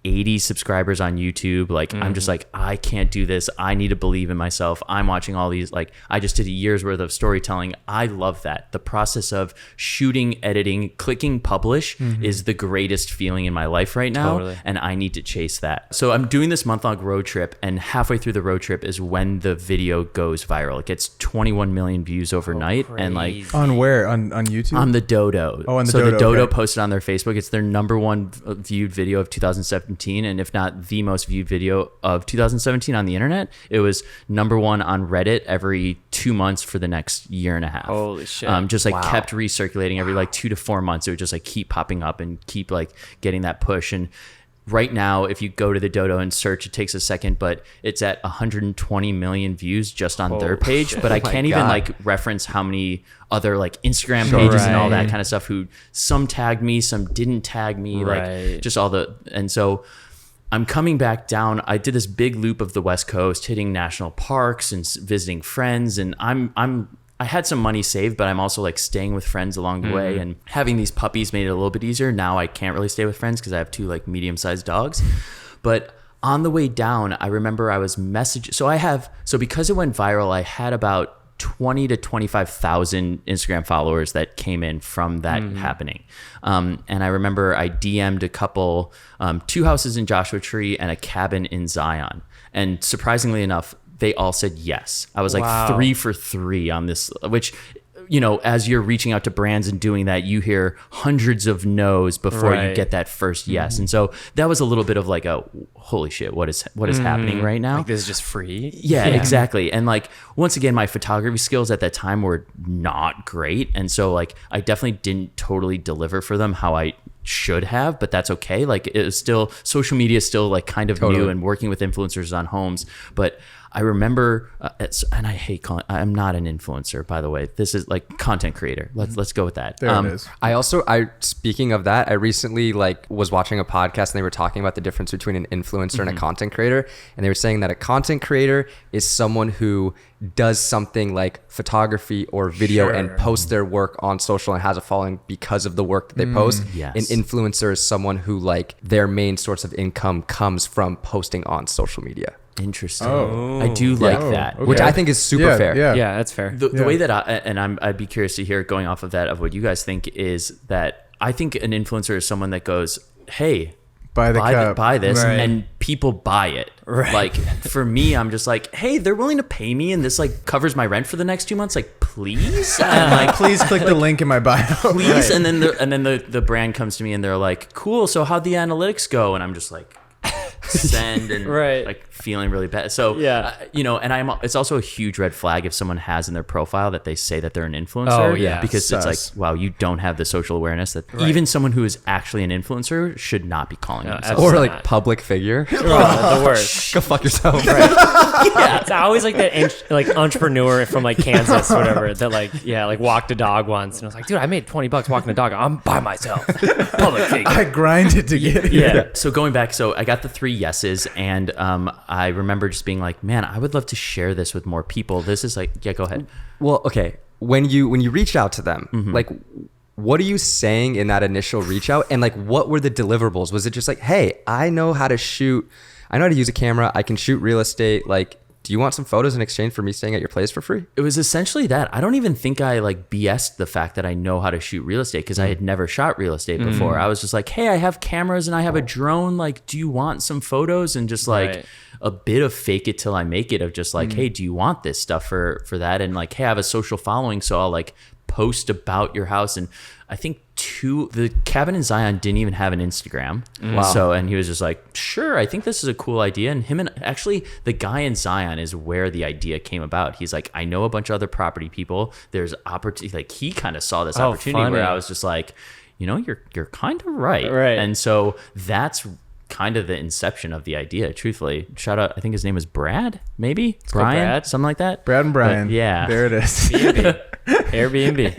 Speaker 3: 80 subscribers on YouTube. Like, I'm just like, I can't do this. I need to believe in myself. I'm watching all these, like, I just did a year's worth of storytelling. I love that. The process of shooting, editing, clicking publish is the greatest feeling in my life right now. Totally. And I need to chase that. So I'm doing this month-long road trip, and halfway through the road trip is when the video goes viral. It gets 21 million views overnight. And like,
Speaker 1: on where? On YouTube?
Speaker 3: On the Dodo.
Speaker 1: Oh, on the
Speaker 3: Dodo. So
Speaker 1: Dodo,
Speaker 3: the Dodo
Speaker 1: okay.
Speaker 3: posted on their Facebook. It's their number one viewed video of 2017. And if not the most viewed video of 2017 on the internet. It was number one on Reddit every 2 months for the next year and a half.
Speaker 4: Holy shit.
Speaker 3: Just like kept recirculating every like 2 to 4 months. It would just like keep popping up and keep like getting that push. And right now, if you go to the Dodo and search, it takes a second, but it's at 120 million views just on their page. But I can't even like reference how many other like Instagram pages and all that kind of stuff who some tagged me, some didn't tag me, like just all the, and so I'm coming back down. I did this big loop of the West Coast, hitting national parks and visiting friends. And I had some money saved, but I'm also like staying with friends along the way, and having these puppies made it a little bit easier. Now I can't really stay with friends because I have 2 like medium-sized dogs. But on the way down, I remember I was messaging. So because it went viral, I had about 20 to 25,000 Instagram followers that came in from that happening. And I remember I DM'd a couple, 2 houses in Joshua Tree and a cabin in Zion. And surprisingly enough, they all said yes. I was like 3 for 3 on this, which, you know, as you're reaching out to brands and doing that, you hear hundreds of no's before you get that first yes. And so that was a little bit of like a, holy shit, what is happening right now?
Speaker 4: Like, this is just free.
Speaker 3: Yeah, exactly. And like, once again, my photography skills at that time were not great. And so like, I definitely didn't totally deliver for them how I should have, but that's okay. Like, it was still, social media is still like kind of new, and working with influencers on homes. But I remember, and I hate calling, I'm not an influencer, by the way. This is like content creator. Let's go with that.
Speaker 1: There it is.
Speaker 2: I speaking of that, I recently like was watching a podcast, and they were talking about the difference between an influencer and a content creator. And they were saying that a content creator is someone who does something like photography or video and posts their work on social and has a following because of the work that they post.
Speaker 3: Yes.
Speaker 2: An influencer is someone who like their main source of income comes from posting on social media.
Speaker 3: Interesting. I do like that.
Speaker 1: Okay.
Speaker 2: Which I think is super fair.
Speaker 4: Yeah, that's fair.
Speaker 3: The way that I'd be curious to hear, going off of that, of what you guys think, is that I think an influencer is someone that goes, hey, buy this, and people buy it. Right. Like, for me, I'm just like, hey, they're willing to pay me, and this like covers my rent for the next 2 months. Like, please, and like,
Speaker 1: please click the link in my bio.
Speaker 3: Please, and then the brand comes to me and they're like, cool. So how'd the analytics go? And I'm just like, send, and like feeling really bad. So you know, and it's also a huge red flag if someone has in their profile that they say that they're an influencer. Because it's like, wow, you don't have the social awareness that even someone who is actually an influencer should not be calling themselves.
Speaker 2: Or like public figure.
Speaker 4: The worst.
Speaker 2: Go fuck yourself.
Speaker 4: It's always like that like entrepreneur from like Kansas or whatever that like walked a dog once, and I was like, dude, I made $20 walking a dog. I'm by myself. Public figure.
Speaker 1: I grinded to get here.
Speaker 3: Yeah. So going back, so I got the 3 yeses, and I remember just being like, man, I would love to share this with more people. This is like, yeah, go ahead.
Speaker 2: Well, okay. When you reached out to them, like, what are you saying in that initial reach out? And like, what were the deliverables? Was it just like, hey, I know how to shoot, I know how to use a camera, I can shoot real estate, like, do you want some photos in exchange for me staying at your place for free?
Speaker 3: It was essentially that. I don't even think I like BS'd the fact that I know how to shoot real estate, because I had never shot real estate before. I was just like, hey, I have cameras and I have a drone. Like, do you want some photos? And just like a bit of fake it till I make it, of just like, hey, do you want this stuff for that? And like, hey, I have a social following, so I'll like post about your house. And I think the cabin in Zion didn't even have an Instagram.
Speaker 2: Wow.
Speaker 3: So, and he was just like, sure, I think this is a cool idea. And him and actually the guy in Zion is where the idea came about. He's like, I know a bunch of other property people. There's opportunity. Like he kind of saw this opportunity
Speaker 4: funny.
Speaker 3: where I was just like, you know, you're kind of right.
Speaker 4: Right.
Speaker 3: And so that's kind of the inception of the idea, truthfully. Shout out, I think his name is Brad, maybe? Brian?
Speaker 4: Brad.
Speaker 3: Something like that.
Speaker 1: Brad and Brian.
Speaker 3: But yeah.
Speaker 1: There it is.
Speaker 4: Airbnb.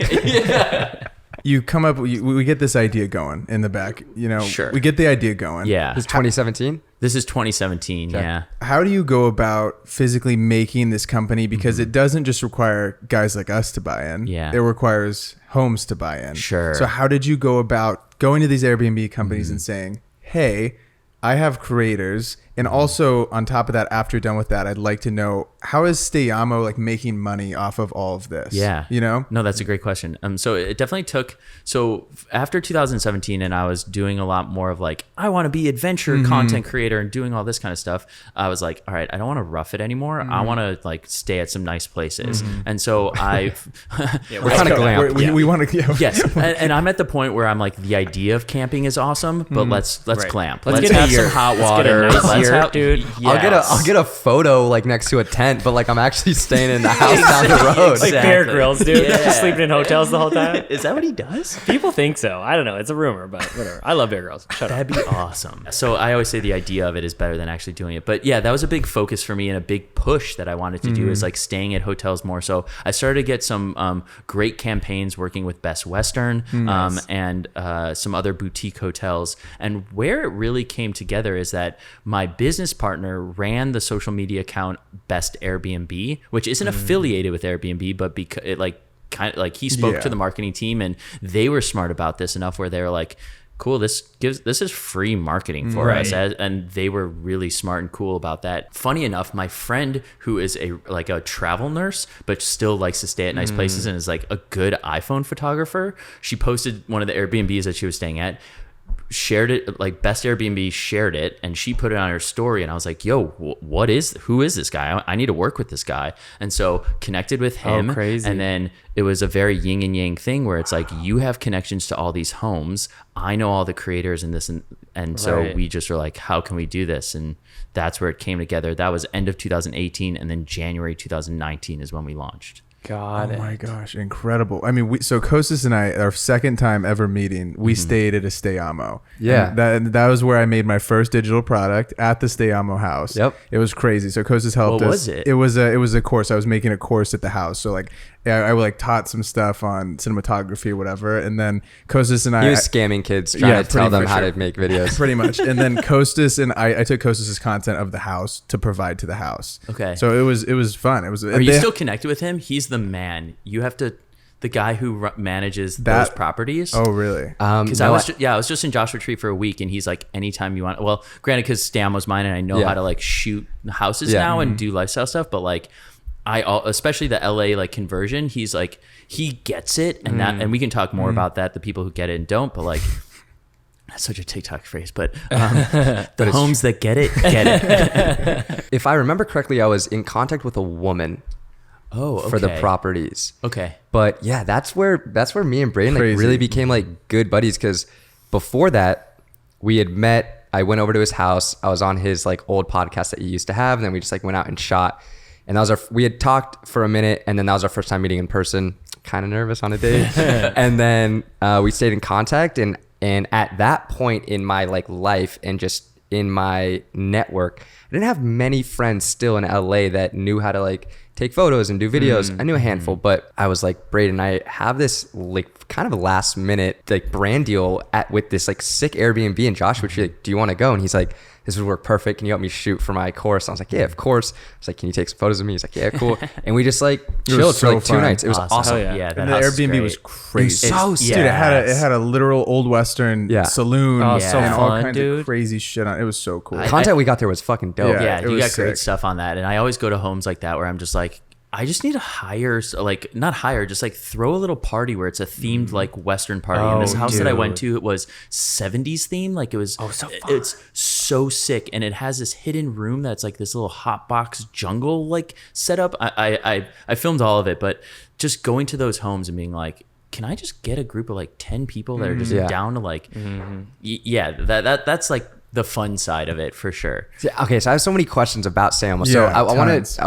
Speaker 1: You come up, we get this idea going in the back, you know,
Speaker 3: Sure.
Speaker 1: we get the idea going.
Speaker 3: Yeah.
Speaker 2: This is 2017.
Speaker 3: This is 2017.
Speaker 2: Okay.
Speaker 3: Yeah.
Speaker 1: How do you go about physically making this company? Because it doesn't just require guys like us to buy in.
Speaker 3: Yeah.
Speaker 1: It requires homes to buy in.
Speaker 3: Sure.
Speaker 1: So how did you go about going to these Airbnb companies and saying, hey, I have creators, and also on top of that, after you're done with that, I'd like to know, how is Stayamo like making money off of all of this?
Speaker 3: Yeah.
Speaker 1: You know?
Speaker 3: No, that's a great question. So it definitely took, so after 2017 and I was doing a lot more of like, I want to be adventure content creator and doing all this kind of stuff. I was like, all right, I don't want to rough it anymore. I want to like stay at some nice places. And so I've,
Speaker 2: We're kind of glamp.
Speaker 1: We want to,
Speaker 3: yes. And I'm at the point where I'm like, the idea of camping is awesome, but let's
Speaker 4: Right.
Speaker 3: clamp.
Speaker 2: Let's
Speaker 3: Let's
Speaker 2: get a
Speaker 3: have some
Speaker 2: yurt.
Speaker 3: hot
Speaker 4: Let's get a
Speaker 3: water.
Speaker 4: nice
Speaker 3: Let's
Speaker 4: yurt,
Speaker 3: have,
Speaker 4: dude.
Speaker 2: I'll get a photo like next to a tent, but like I'm actually staying in the house down the road.
Speaker 4: Like Bear
Speaker 3: Exactly.
Speaker 4: Grylls, dude.
Speaker 3: Yeah.
Speaker 4: Just sleeping in hotels the whole time.
Speaker 3: Is that what he does?
Speaker 4: People think so. I don't know. It's a rumor, but whatever. I love Bear Grylls. Shut up.
Speaker 3: That'd be awesome. So I always say the idea of it is better than actually doing it. But yeah, that was a big focus for me and a big push that I wanted to do is like staying at hotels more. So I started to get some great campaigns working with Best Western and some other boutique hotels. And where it really came together is that my business partner ran the social media account Best Airbnb, which isn't affiliated with Airbnb, but because it like kind of like he spoke to the marketing team and they were smart about this enough where they were like, cool, this is free marketing for us. And they were really smart and cool about that. Funny enough, my friend who is a travel nurse but still likes to stay at nice places and is like a good iPhone photographer, she posted one of the Airbnbs that she was staying at, shared it, like Best Airbnb shared it, and she put it on her story, and I was like, yo, who is this guy? I need to work with this guy. And so connected with him.
Speaker 4: Crazy.
Speaker 3: And then it was a very yin and yang thing where it's like, you have connections to all these homes, I know all the creators in this, and so we just were like, how can we do this? And that's where it came together. That was end of 2018, and then January 2019 is when we launched.
Speaker 4: Got it.
Speaker 1: Oh my gosh, incredible. I mean, so Kostas and I, our second time ever meeting, we stayed at a Stayamo.
Speaker 2: Yeah.
Speaker 1: And that was where I made my first digital product at the Stayamo house.
Speaker 2: Yep.
Speaker 1: It was crazy. So Kostas helped us.
Speaker 3: What was it?
Speaker 1: It was a course. I was making a course at the house. So like I like taught some stuff on cinematography or whatever. And then Kostas and I...
Speaker 2: He was scamming kids, trying to tell them how to make videos.
Speaker 1: Pretty much. And then Kostas and I took Kostas' content of the house to provide to the house.
Speaker 3: Okay.
Speaker 1: So it was fun. It was.
Speaker 3: Are you still connected with him? He's the man. You have to, the guy who manages those properties.
Speaker 1: Oh, really?
Speaker 3: Because I was just in Joshua Tree for a week, and he's like, anytime you want. Well, granted, because Stayamo's mine, and I know how to like shoot houses now and do lifestyle stuff. But like, especially the LA like conversion, he's like, he gets it, and and we can talk more about that. The people who get it and don't, but like. That's such a TikTok phrase, but the homes that get it.
Speaker 2: If I remember correctly, I was in contact with a woman for the properties.
Speaker 3: Okay.
Speaker 2: But yeah, that's where me and Braden like
Speaker 1: Crazy.
Speaker 2: really became like good buddies, because before that we had met. I went over to his house. I was on his like old podcast that he used to have, and then we just like went out and shot. And that was we had talked for a minute, and then that was our first time meeting in person. Kind of nervous on a date. And then we stayed in contact, and at that point in my like life and just in my network, I didn't have many friends still in LA that knew how to like take photos and do videos. I knew a handful, but I was like, Braden, I have this like kind of last minute like brand deal with this like sick Airbnb in Joshua Tree. Like, do you want to go? And he's like, this would work perfect. Can you help me shoot for my course? I was like, yeah, of course. I was like, can you take some photos of me? He's like, yeah, cool. And we just like chilled for like 2 nights. It was awesome.
Speaker 3: Oh, yeah,
Speaker 1: And the Airbnb was crazy.
Speaker 2: It was so
Speaker 1: Dude, it had a literal old Western saloon
Speaker 4: so
Speaker 1: and all
Speaker 4: fun,
Speaker 1: kinds
Speaker 4: dude.
Speaker 1: of crazy shit on it. It was so cool.
Speaker 2: Content we got there was fucking dope.
Speaker 1: Yeah.
Speaker 3: Yeah,
Speaker 1: it
Speaker 3: you
Speaker 1: was
Speaker 3: got great
Speaker 1: sick.
Speaker 3: stuff on that. And I always go to homes like that where I'm just like, I just need to hire, like not hire, just like throw a little party where it's a themed like Western party. And this house that I went to, it was 70s themed. Like it was,
Speaker 4: so fun.
Speaker 3: It's so sick. And it has this hidden room that's like this little hot box jungle like setup. I filmed all of it, but just going to those homes and being like, can I just get a group of like 10 people that are just down to like, that's like the fun side of it for sure.
Speaker 2: Okay, so I have so many questions about Stay Amo. So I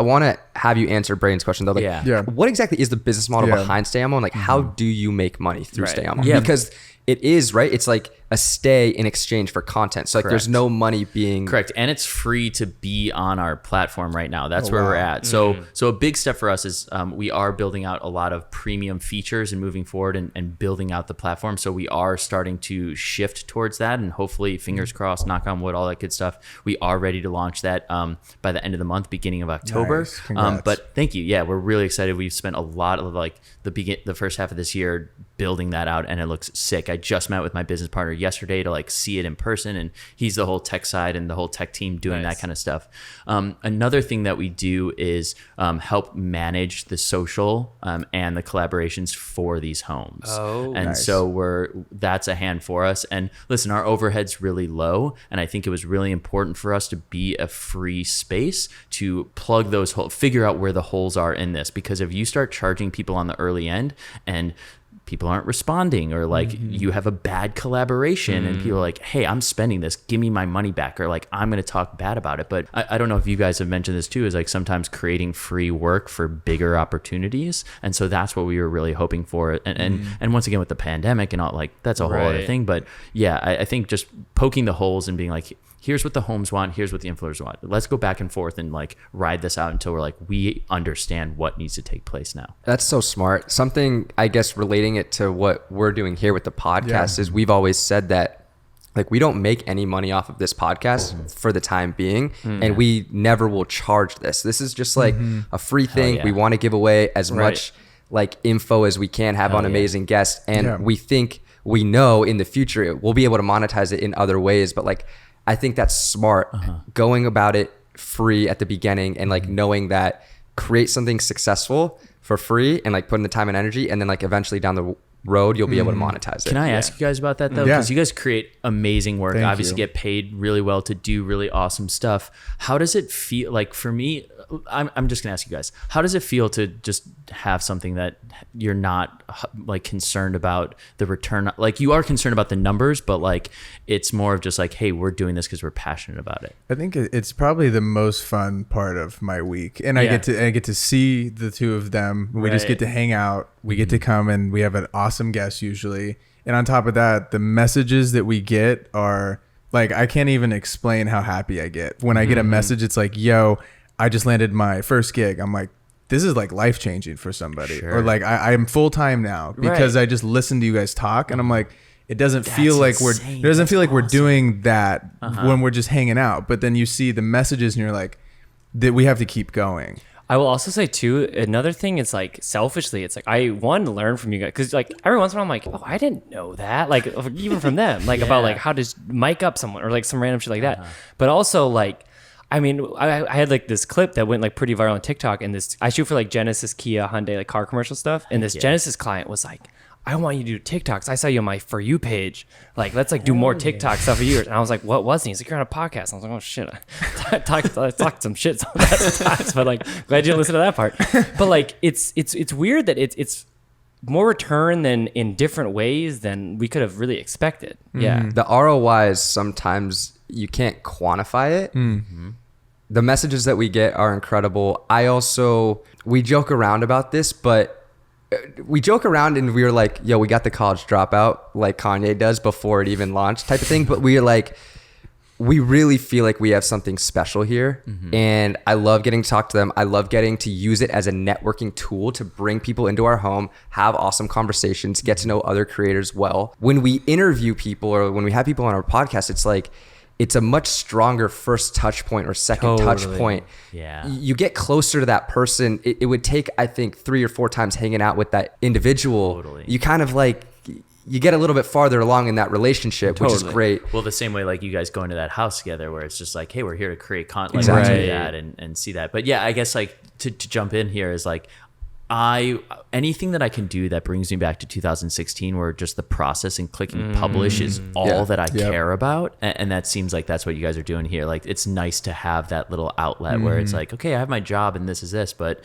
Speaker 2: want to have you answer Braden's question though. Like, what exactly is the business model behind Stay Amo, and like how do you make money through Stay Amo? Because it is right. It's like a stay in exchange for content. So like there's no money being
Speaker 3: correct, and it's free to be on our platform right now. That's where we're at. So a big step for us is we are building out a lot of premium features and moving forward and building out the platform. So we are starting to shift towards that, and hopefully, fingers crossed, knock on wood, all that good stuff. We are ready to launch that by the end of the month, beginning of October.
Speaker 1: Nice.
Speaker 3: But thank you. Yeah, we're really excited. We've spent a lot of like the first half of this year building that out, and it looks sick. I just met with my business partner yesterday to like see it in person, and he's the whole tech side and the whole tech team doing that kind of stuff. Another thing that we do is help manage the social and the collaborations for these homes. So that's a hand for us. And listen, our overhead's really low, and I think it was really important for us to be a free space to plug those holes, figure out where the holes are in this, because if you start charging people on the early end and people aren't responding, or like you have a bad collaboration and people are like, hey, I'm spending this, give me my money back, or like I'm going to talk bad about it. But I don't know if you guys have mentioned this too, is like sometimes creating free work for bigger opportunities. And so that's what we were really hoping for. And once again with the pandemic and all, like that's a whole other thing. But yeah, I think just poking the holes and being like, here's what the homes want, here's what the influencers want. Let's go back and forth and like ride this out until we're like, we understand what needs to take place now.
Speaker 2: That's so smart. Something, I guess, relating it to what we're doing here with the podcast is we've always said that like we don't make any money off of this podcast for the time being, and we never will charge this. This is just like a free thing. We want to give away as much like info as we can, have on amazing guests, and we think we know in the future we'll be able to monetize it in other ways. But like I think that's smart, going about it free at the beginning and like knowing that create something successful for free and like putting the time and energy, and then like eventually down the road you'll be able to monetize it.
Speaker 3: Can I ask you guys about that though? Because you guys create amazing work. Obviously get paid really well to do really awesome stuff. How does it feel? Like for me, I'm just gonna ask you guys, how does it feel to just have something that you're not like concerned about the return? Like you are concerned about the numbers, but like it's more of just like, hey, we're doing this because we're passionate about it.
Speaker 1: I think it's probably the most fun part of my week, and I get to see the two of them. We just get to hang out. We get to come, and we have an awesome guest usually. And on top of that, the messages that we get are like, I can't even explain how happy I get when I get a message. It's like, yo, I just landed my first gig. I'm like, this is like life changing for somebody. Or like I'm full time now because I just listened to you guys talk, and I'm like, it doesn't feel like we're doing that when we're just hanging out. But then you see the messages and you're like, that we have to keep going.
Speaker 4: I will also say too, another thing is like selfishly, it's like I want to learn from you guys, because like every once in a while I'm like, oh, I didn't know that, like even from them, like about like how to mic up someone or like some random shit like that. But also like, I mean, I had like this clip that went like pretty viral on TikTok, and this I shoot for like Genesis, Kia, Hyundai, like car commercial stuff, and this Genesis client was like, I want you to do TikToks. I saw you on my For You page. Like, let's like do more TikTok stuff for years. And I was like, what was he? He's like, you're on a podcast. I was like, oh shit. I talked some shit sometimes, but like, glad you didn't listen to that part. But like, it's weird that it's more return than in different ways than we could have really expected. Yeah.
Speaker 2: The ROIs, sometimes you can't quantify it. The messages that we get are incredible. We joke around about this, but we joke around and we were like, yo, we got the college dropout like Kanye does before it even launched type of thing. But we are like, we really feel like we have something special here. And I love getting to talk to them. I love getting to use it as a networking tool to bring people into our home, have awesome conversations, get to know other creators well. When we interview people or when we have people on our podcast, it's like, it's a much stronger first touch point or second touch point.
Speaker 3: Yeah.
Speaker 2: You get closer to that person. It would take, I think, 3 or 4 times hanging out with that individual.
Speaker 3: Totally.
Speaker 2: You kind of like, you get a little bit farther along in that relationship, which is great.
Speaker 3: Well, the same way like you guys go into that house together where it's just like, hey, we're here to create content, like, do that and see that. But yeah, I guess like to jump in here is like, anything that I can do that brings me back to 2016, where just the process and clicking publish is all that I care about. And that seems like that's what you guys are doing here. Like, it's nice to have that little outlet where it's like, okay, I have my job and this is this, but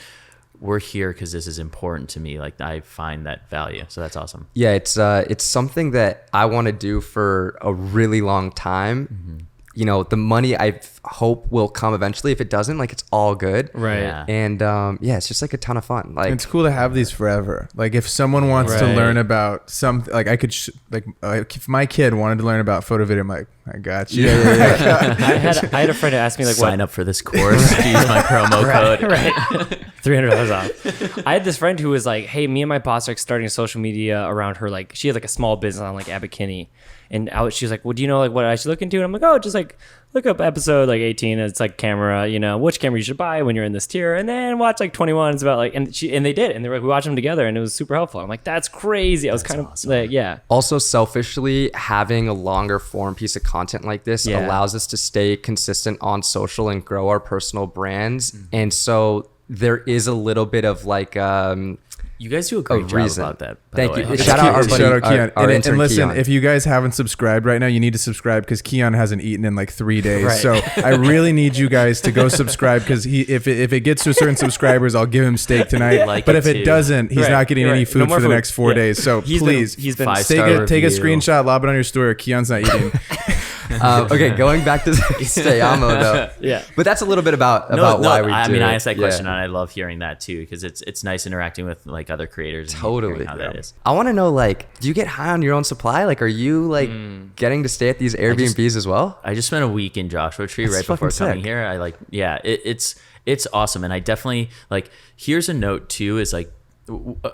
Speaker 3: we're here because this is important to me. Like I find that value. So that's awesome.
Speaker 2: Yeah, it's something that I want to do for a really long time.
Speaker 3: Mm-hmm.
Speaker 2: You know, the money I hope will come eventually. If it doesn't, like, it's all good.
Speaker 4: Right.
Speaker 3: Yeah.
Speaker 2: And yeah, it's just like a ton of fun. Like,
Speaker 1: It's cool to have these forever. Like if someone wants to
Speaker 4: Right.
Speaker 1: learn about something, like I could, if my kid wanted to learn about photo video, I'm like, I got you.
Speaker 4: I had a friend who asked me like,
Speaker 3: Sign up for this course. Use my promo code.
Speaker 4: right, $300 off. I had this friend who was like, hey, me and my boss are like starting social media around her. Like she had like a small business on like Abercrombie. And she was like, well, do you know like what I should look into? And I'm like, oh, just like look up episode like 18. It's like camera, you know, which camera you should buy when you're in this tier. And then watch like 21. It's about like, and they did. And they were like, we watched them together and it was super helpful. I'm like, that's crazy. I was kind of like, yeah.
Speaker 2: also selfishly, having a longer form piece of content like this
Speaker 4: Yeah.
Speaker 2: allows us to stay consistent on social and grow our personal brands. And so there is a little bit of like,
Speaker 3: You guys do a great job
Speaker 2: reason.
Speaker 3: about that. By
Speaker 2: Thank
Speaker 3: the
Speaker 2: you.
Speaker 3: way.
Speaker 2: Shout out our buddy,
Speaker 1: Shout out Keon.
Speaker 2: our
Speaker 1: and
Speaker 2: intern
Speaker 1: listen,
Speaker 2: Keon.
Speaker 1: if you guys haven't subscribed right now, you need to subscribe because Keon hasn't eaten in like 3 days.
Speaker 4: Right.
Speaker 1: So I really need you guys to go subscribe because if it gets to a certain subscribers, I'll give him steak tonight.
Speaker 3: Like
Speaker 1: but
Speaker 3: it
Speaker 1: if it
Speaker 3: too.
Speaker 1: doesn't, he's
Speaker 4: Right.
Speaker 1: not getting
Speaker 4: You're
Speaker 1: any
Speaker 4: right.
Speaker 1: food
Speaker 4: No more
Speaker 1: for the
Speaker 4: food.
Speaker 1: next 4
Speaker 4: Yeah.
Speaker 1: days. So
Speaker 4: He's
Speaker 1: please,
Speaker 4: been
Speaker 3: Five-star
Speaker 1: take a
Speaker 3: review.
Speaker 1: screenshot, lob it on your story. Keon's not eating.
Speaker 2: okay, going back to Stay Amo though.
Speaker 4: Yeah.
Speaker 2: But that's a little bit about
Speaker 3: No,
Speaker 2: why we do
Speaker 3: I mean,
Speaker 2: it.
Speaker 3: I asked that question
Speaker 2: Yeah.
Speaker 3: and I love hearing that too because it's nice interacting with like other creators. And
Speaker 2: Totally.
Speaker 3: hearing how that is.
Speaker 2: I want to know, like, do you get high on your own supply? Like, are you like getting to stay at these Airbnbs as well?
Speaker 3: I just spent a week in Joshua Tree
Speaker 2: That's
Speaker 3: right before
Speaker 2: fucking
Speaker 3: coming
Speaker 2: sick.
Speaker 3: here. I like, yeah, it's awesome. And I definitely like, here's a note too, is like,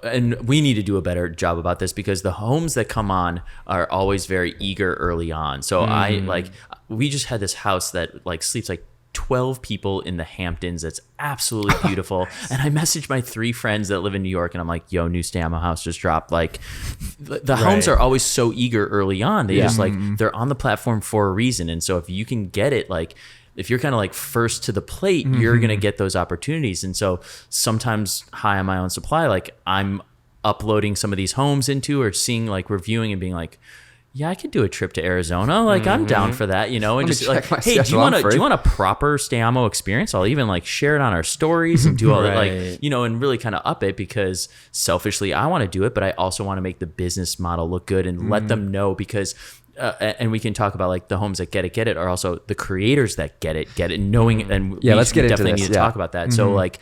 Speaker 3: and we need to do a better job about this because the homes that come on are always very eager early on. So we just had this house that like sleeps like 12 people in the Hamptons. That's absolutely beautiful. And I messaged my 3 friends that live in New York and I'm like, yo, new Stay Amo house just dropped. Like the homes are always so eager early on. They just like, they're on the platform for a reason. And so if you can get it, like if you're kind of like first to the plate, you're going to get those opportunities. And so sometimes high on my own supply, like I'm uploading some of these homes into or seeing like reviewing and being like, yeah, I could do a trip to Arizona. Like I'm down for that, you know, and
Speaker 2: Let me
Speaker 3: just like,
Speaker 2: check my
Speaker 3: hey, do
Speaker 2: schedule.
Speaker 3: you
Speaker 2: I'm
Speaker 3: want
Speaker 2: free.
Speaker 3: a proper Stay Amo experience? I'll even like share it on our stories and do all that,
Speaker 4: Right.
Speaker 3: like, you know, and really kind of up it because selfishly I want to do it, but I also want to make the business model look good and let them know because and we can talk about like the homes that get it are also the creators that get it knowing and
Speaker 2: Yeah,
Speaker 3: we
Speaker 2: let's get into
Speaker 3: definitely
Speaker 2: this,
Speaker 3: need to
Speaker 2: yeah.
Speaker 3: talk about that. So like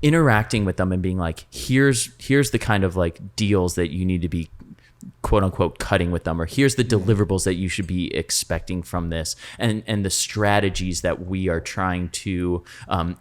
Speaker 3: interacting with them and being like, here's the kind of like deals that you need to be quote unquote cutting with them, or here's the deliverables that you should be expecting from this, and the strategies that we are trying to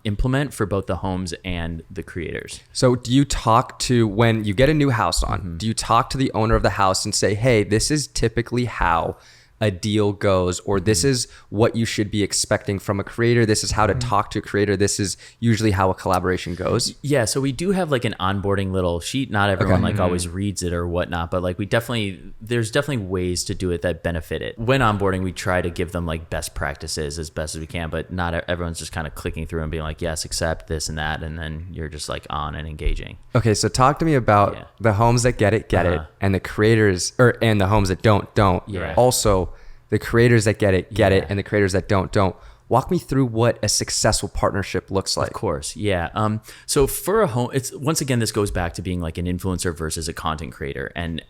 Speaker 3: implement for both the homes and the creators.
Speaker 2: So do you talk to, when you get a new house on, do you talk to the owner of the house and say, hey, this is typically how a deal goes, or this is what you should be expecting from a creator, this is how to talk to a creator, this is usually how a collaboration goes?
Speaker 3: Yeah, so we do have like an onboarding little sheet. Not everyone like always reads it or whatnot, but like there's definitely ways to do it that benefit it. When onboarding, we try to give them like best practices as best as we can, but not everyone's just kind of clicking through and being like, yes, accept this and that, and then you're just like on and engaging.
Speaker 2: Okay, so talk to me about the homes that get it, and the creators, and the homes that don't.
Speaker 3: Yeah.
Speaker 2: Also, the creators that get it, and the creators that don't. Walk me through what a successful partnership looks like.
Speaker 3: Of course, yeah. So for a home, it's once again this goes back to being like an influencer versus a content creator, and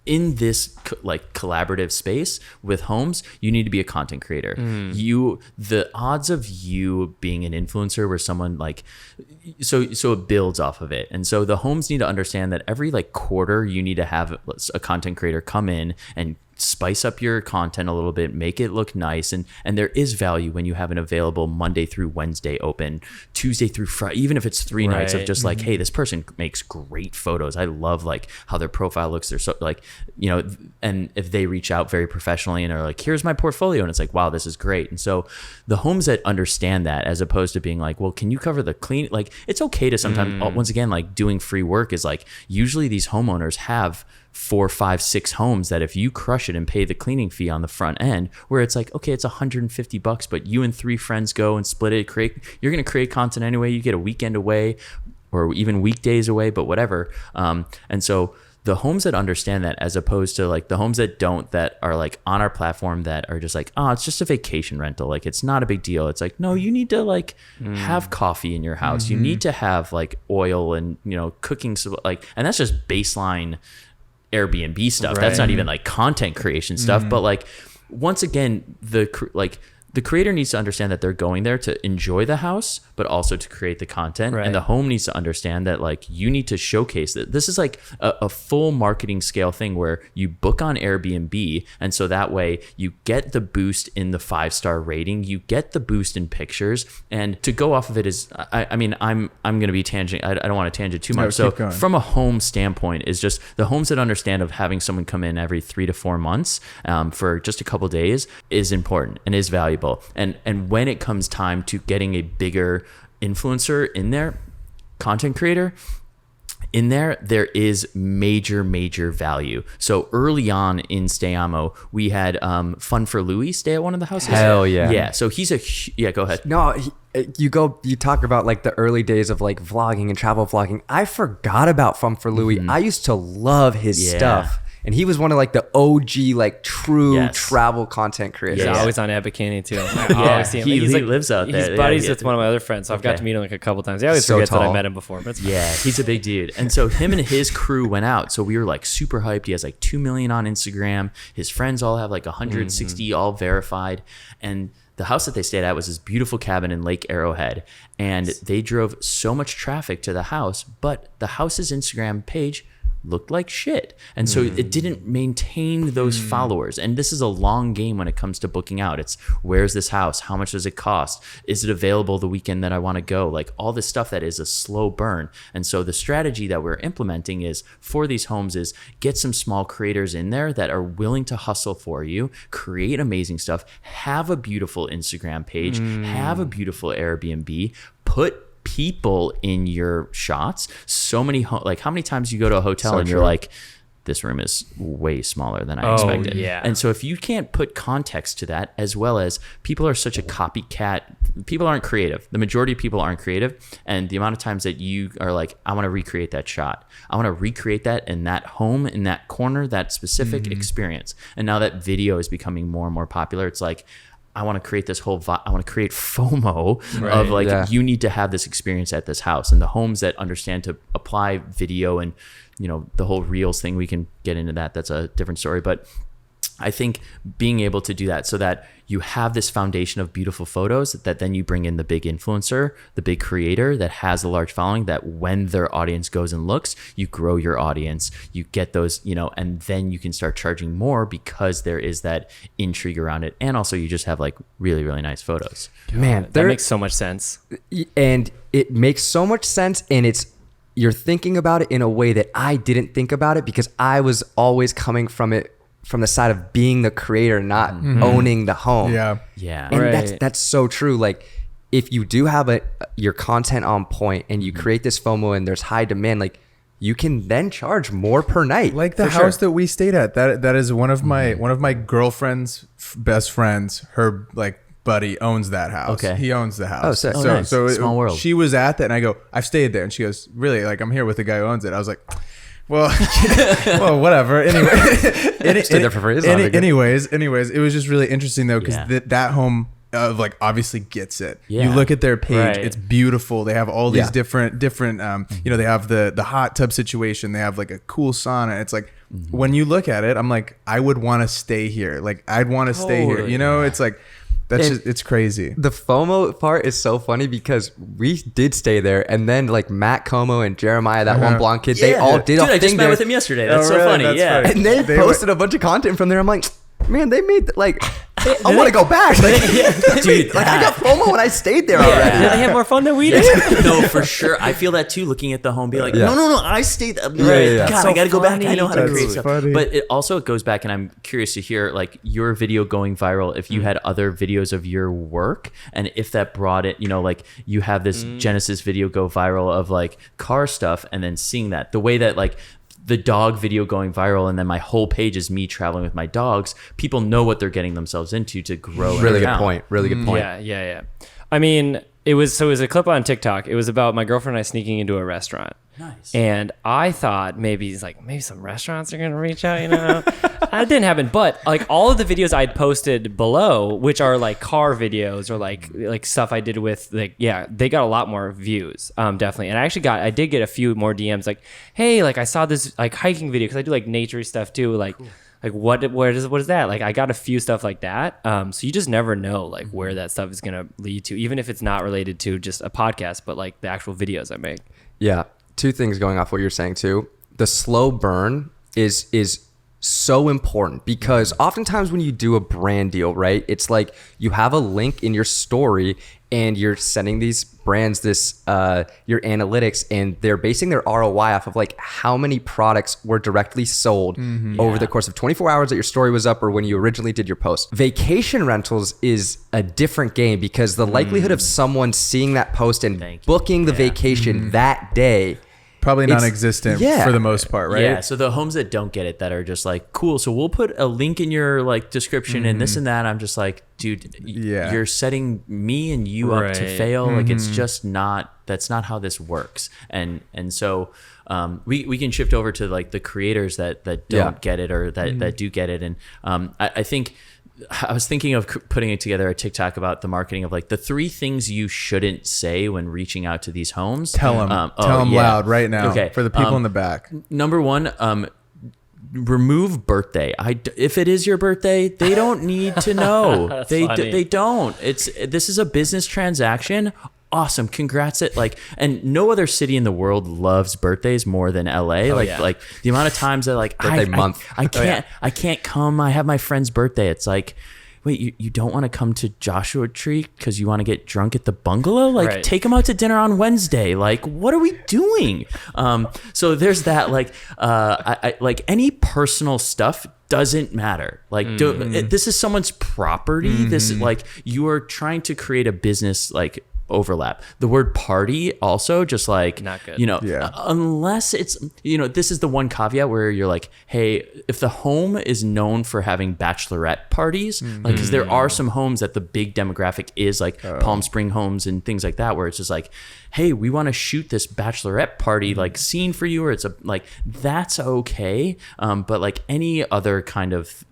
Speaker 3: in this like collaborative space with homes, you need to be a content creator. The odds of you being an influencer where someone like, so it builds off of it. And so the homes need to understand that every like quarter you need to have a content creator come in and spice up your content a little bit, make it look nice. And there is value when you have an available Monday through Wednesday open, Tuesday through Friday, even if it's 3 nights of just like, hey, this person makes great photos. I love like how their profile looks. They're so like, you know, and if they reach out very professionally and are like, here's my portfolio. And it's like, wow, this is great. And so the homes that understand that, as opposed to being like, well, can you cover the clean? Like, it's okay to sometimes, once again, like doing free work is like, usually these homeowners have 4, 5, 6 homes that if you crush it and pay the cleaning fee on the front end, where it's like, okay, it's $150, but you and 3 friends go and split it, you're going to create content anyway. You get a weekend away or even weekdays away, but whatever. And so the homes that understand that, as opposed to like the homes that don't, that are like on our platform that are just like, oh, it's just a vacation rental. Like, it's not a big deal. It's like, no, you need to like have coffee in your house. You need to have like oil and, you know, cooking. So like, and that's just baseline Airbnb stuff. Right. That's not even like content creation stuff. But like, once again, the creator needs to understand that they're going there to enjoy the house, but also to create the content. Right. And the home needs to understand that like you need to showcase that this is like a full marketing scale thing where you book on Airbnb. And so that way you get the boost in the 5-star rating, you get the boost in pictures. And to go off of it is, I mean, I'm going to be tangent. I don't want to tangent too much. So from a home standpoint is just the homes that understand of having someone come in every 3 to 4 months for just a couple days is important and is valuable. And when it comes time to getting a bigger influencer in there, content creator in there is major value. So early on in Stayamo, we had Fun for Louie stay at one of the houses.
Speaker 2: Hell yeah.
Speaker 3: Yeah. So he's go ahead.
Speaker 2: No, you talk about like the early days of like vlogging and travel vlogging. I forgot about Fun for Louie. I used to love his stuff. And he was one of like the OG, like true travel content creators.
Speaker 4: He's always on Bikini too. I always see him.
Speaker 3: He lives out there.
Speaker 4: He's buddies with one of my other friends, so I've got to meet him like a couple times. He always forgets that I met him before. But
Speaker 3: he's a big dude. And so him and his crew went out. So we were like super hyped. He has like 2 million on Instagram. His friends all have like 160 all verified. And the house that they stayed at was this beautiful cabin in Lake Arrowhead. And they drove so much traffic to the house, but the house's Instagram page looked like shit. And so it didn't maintain those followers. And this is a long game when it comes to booking out. It's where's this house? How much does it cost? Is it available the weekend that I want to go? Like all this stuff that is a slow burn. And so the strategy that we're implementing is for these homes is get some small creators in there that are willing to hustle for you, create amazing stuff, have a beautiful Instagram page, have a beautiful Airbnb, put people in your shots. So many like how many times you go to a hotel and you're like, this room is way smaller than I expected.
Speaker 4: Yeah.
Speaker 3: And so if you can't put context to that, as well as people are such a copycat, people aren't creative. The majority of people aren't creative. And the amount of times that you are like, I want to recreate that shot. I want to recreate that in that home, in that corner, that specific experience. And now that video is becoming more and more popular, it's like, I want to create this whole I want to create FOMO of like, you need to have this experience at this house. And the homes that understand to apply video and, you know, the whole Reels thing, we can get into that. That's a different story. But I think being able to do that so that you have this foundation of beautiful photos that then you bring in the big influencer, the big creator that has a large following, that when their audience goes and looks, you grow your audience, you get those, you know, and then you can start charging more because there is that intrigue around it. And also you just have like really, really nice photos.
Speaker 2: Man,
Speaker 4: that makes so much sense.
Speaker 2: And it makes so much sense. And you're thinking about it in a way that I didn't think about it because I was always coming from it from the side of being the creator, not owning the home.
Speaker 3: Yeah.
Speaker 2: And that's so true. Like if you do have your content on point and you create this FOMO and there's high demand, like you can then charge more per night.
Speaker 1: Like the house that we stayed at, that is one of my girlfriend's best friends. Her like buddy owns that house. Okay. He owns the house.
Speaker 2: Oh,
Speaker 3: nice.
Speaker 1: Small world. She was at that and I go, I've stayed there. And she goes, really? Like I'm here with the guy who owns it. I was like, well, whatever. Anyway, anyways, it was just really interesting though, because that home like obviously gets it. You look at their page; it's beautiful. They have all these different. You know, they have the hot tub situation. They have like a cool sauna. It's like when you look at it, I'm like, I would want to stay here. Like I'd want to stay here. You know, it's like. It's crazy.
Speaker 2: The FOMO part is so funny because we did stay there, and then like Matt Como and Jeremiah, that one blonde kid, they all did.
Speaker 3: Dude, I just met with him yesterday. That's so funny.
Speaker 1: That's
Speaker 2: and they posted a bunch of content from there. I'm like, man, they made like. I want to go back. Like, dude, like I got FOMO when I stayed there already.
Speaker 4: They had more fun than we did.
Speaker 3: No, for sure. I feel that too. Looking at the home, be like, no, I stayed. God,
Speaker 4: so
Speaker 3: I got to go back. I know how to create
Speaker 1: stuff.
Speaker 3: Funny. But it also goes back, and I'm curious to hear like your video going viral. If you had other videos of your work, and if that brought it, you know, like you have this Genesis video go viral of like car stuff, and then seeing that the way that like. The dog video going viral, and then my whole page is me traveling with my dogs. People know what they're getting themselves into to grow.
Speaker 2: Really good point. Really good point.
Speaker 4: Yeah. I mean, it was a clip on TikTok. It was about my girlfriend and I sneaking into a restaurant.
Speaker 3: Nice.
Speaker 4: And I thought maybe some restaurants are gonna reach out, you know. That didn't happen. But like all of the videos I'd posted below, which are like car videos or like stuff I did with they got a lot more views, definitely. And I did get a few more DMs like, hey, like I saw this like hiking video because I do like nature stuff too, like. Cool. Like what is that? Like I got a few stuff like that. So you just never know like where that stuff is gonna lead to, even if it's not related to just a podcast, but like the actual videos I make.
Speaker 2: Yeah. Two things going off what you're saying too. The slow burn is so important because oftentimes when you do a brand deal, right, it's like you have a link in your story and you're sending these brands this your analytics, and they're basing their ROI off of like how many products were directly sold over the course of 24 hours that your story was up or when you originally did your post. Vacation rentals is a different game because the likelihood of someone seeing that post and booking the vacation that day
Speaker 1: probably non-existent for the most part, right?
Speaker 3: Yeah. So the homes that don't get it, that are just like, cool, so we'll put a link in your like description and this and that. I'm just like, dude, you're setting me and you up to fail. Like it's just not. That's not how this works. And so we can shift over to like the creators that don't get it or that do get it. And I think. I was thinking of putting it together a TikTok about the marketing of like the 3 things you shouldn't say when reaching out to these homes.
Speaker 1: Tell them loud right now for the people in the back.
Speaker 3: Number 1, remove birthday. If it is your birthday, they don't need to know. They don't. This is a business transaction. Awesome, congrats! And no other city in the world loves birthdays more than LA. Like the amount of times that like
Speaker 2: birthday month.
Speaker 3: I can't come. I have my friend's birthday. It's like, wait, you don't want to come to Joshua Tree because you want to get drunk at the bungalow? Like take them out to dinner on Wednesday. Like what are we doing? So there's that. Like I like any personal stuff doesn't matter. Like this is someone's property. This is like you are trying to create a business like overlap. The word party also just like
Speaker 4: not good.
Speaker 3: Unless it's this is the one caveat where you're like, hey, if the home is known for having bachelorette parties, like because there are some homes that the big demographic is like Palm Spring homes and things like that, where it's just like, hey, we want to shoot this bachelorette party like scene for you, or it's that's okay. But like any other kind of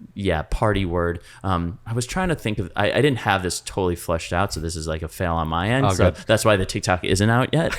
Speaker 3: party word, I was trying to think of, I didn't have this totally fleshed out, so this is like a fail on my end. So that's why the TikTok isn't out yet.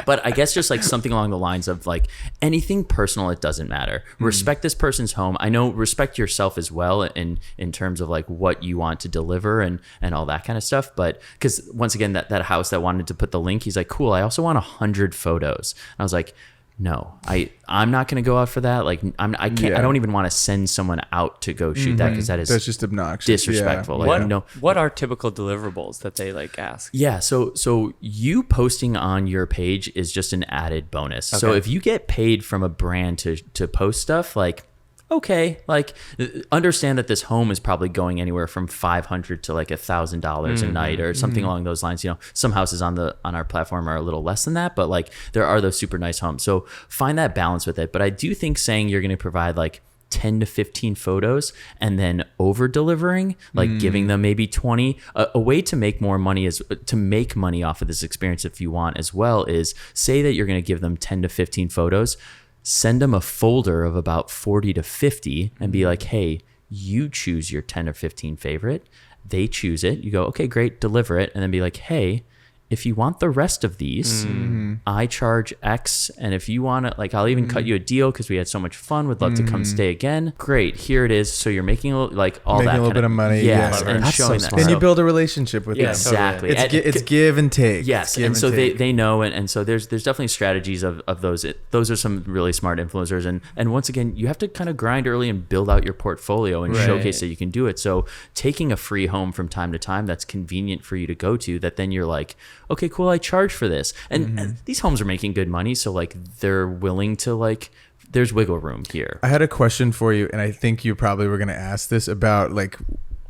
Speaker 3: But I guess just like something along the lines of like anything personal, it doesn't matter. Respect this person's home. I know, respect yourself as well in terms of like what you want to deliver and all that kind of stuff. But because once again, that house that wanted to put the link, he's like, cool, I also want 100 photos. And I was like, no, I'm not going to go out for that. Like I can't, I don't even want to send someone out to go shoot that, because that's
Speaker 1: just obnoxious,
Speaker 3: disrespectful. Like,
Speaker 4: what are typical deliverables that they like ask?
Speaker 3: Yeah. So you posting on your page is just an added bonus. Okay. So if you get paid from a brand to post stuff, like, okay, like understand that this home is probably going anywhere from $500 to like $1,000 a night or something along those lines. Some houses on our platform are a little less than that, but like there are those super nice homes. So find that balance with it. But I do think saying you're going to provide like 10 to 15 photos and then over delivering, like giving them maybe 20, a way to make more money is to make money off of this experience. If you want as well, is say that you're going to give them 10 to 15 photos, send them a folder of about 40 to 50 and be like, hey, you choose your 10 or 15 favorite. They choose it. You go, okay, great, deliver it. And then be like, hey, if you want the rest of these, I charge X. And if you want to, like, I'll even cut you a deal because we had so much fun. Would love to come stay again. Great. Here it is. So you're making a little
Speaker 1: bit of money.
Speaker 3: Yes.
Speaker 1: Yeah.
Speaker 3: And showing that.
Speaker 1: And you build a relationship with them.
Speaker 3: Exactly.
Speaker 1: It's give and take.
Speaker 3: Yes. And so they know. And so there's definitely strategies of those. Those are some really smart influencers. And once again, you have to kind of grind early and build out your portfolio and showcase that you can do it. So taking a free home from time to time that's convenient for you to go to, that then you're like, okay, cool, I charge for this. And these homes are making good money, so like they're willing to, like, there's wiggle room here.
Speaker 1: I had a question for you, and I think you probably were going to ask this about like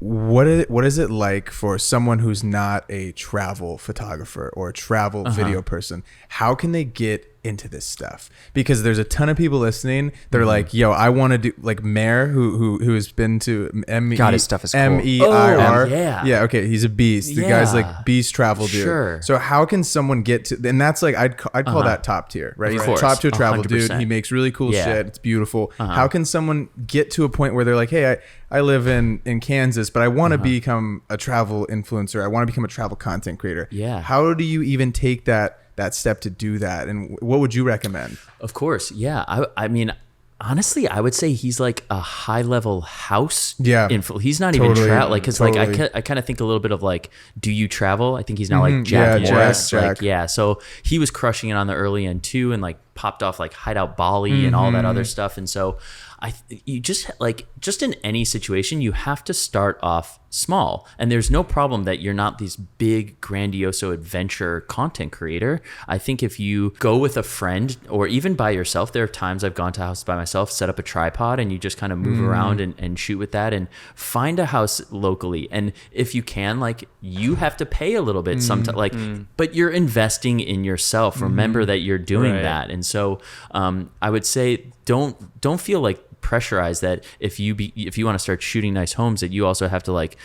Speaker 1: what is it like for someone who's not a travel photographer or a travel video person? How can they get into this stuff? Because there's a ton of people listening. They're like, yo, I want to do, like Mayor, who has been to
Speaker 2: God, his stuff is cool.
Speaker 1: MEIR.
Speaker 3: yeah.
Speaker 1: Yeah. Okay. He's a beast. The guy's like beast travel dude.
Speaker 3: Sure.
Speaker 1: So how can someone get to, and that's like, I'd call that top tier, right? He's a top tier travel
Speaker 3: 100%.
Speaker 1: dude. He makes really cool shit. It's beautiful. How can someone get to a point where they're like, hey, I live in Kansas, but I want to become a travel influencer. I want to become a travel content creator.
Speaker 3: Yeah.
Speaker 1: How do you even take that step to do that? And what would you recommend?
Speaker 3: Of course. Yeah. I mean, honestly, I would say he's like a high level house.
Speaker 1: Yeah.
Speaker 3: He's not
Speaker 1: Totally.
Speaker 3: even travel. Like, cause
Speaker 1: Totally.
Speaker 3: like I kind of think a little bit of like, do you travel? I think he's now like Jack
Speaker 1: Yeah,
Speaker 3: Morris.
Speaker 1: Jack.
Speaker 3: Like, yeah. So he was crushing it on the early end too, and like popped off like Hideout Bali and all that other stuff. And so you just in any situation, you have to start off small, and there's no problem that you're not this big grandiose adventure content creator. I think if you go with a friend or even by yourself, there are times I've gone to houses by myself, set up a tripod, and you just kind of move around and shoot with that, and find a house locally. And if you can, like, you have to pay a little bit sometimes, like, but you're investing in yourself. Remember that you're doing that. And so I would say don't feel like pressurized that if you want to start shooting nice homes, that you also have to like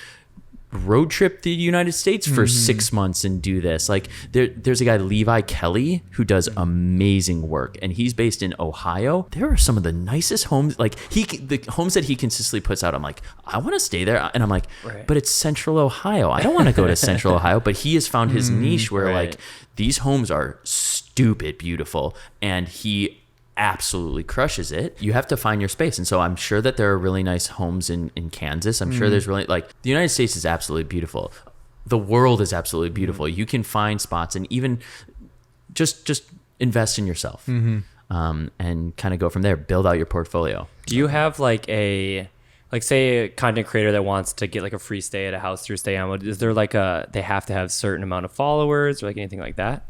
Speaker 3: road trip the United States for 6 months and do this. Like there's a guy, Levi Kelly, who does amazing work, and he's based in Ohio. There are some of the nicest homes. Like the homes that he consistently puts out, I'm like, I want to stay there. And I'm like, but it's Central Ohio. I don't want to go to Central Ohio. But he has found his niche where like these homes are stupid beautiful, and he absolutely crushes it. You have to find your space. And so I'm sure that there are really nice homes in Kansas. I'm sure there's really, like, the United States is absolutely beautiful. The world is absolutely beautiful. You can find spots, and even just invest in yourself, and kind of go from there. Build out your portfolio.
Speaker 4: Do you have like say a content creator that wants to get like a free stay at a house through Stay Amo? Is there like they have to have a certain amount of followers or like anything like that?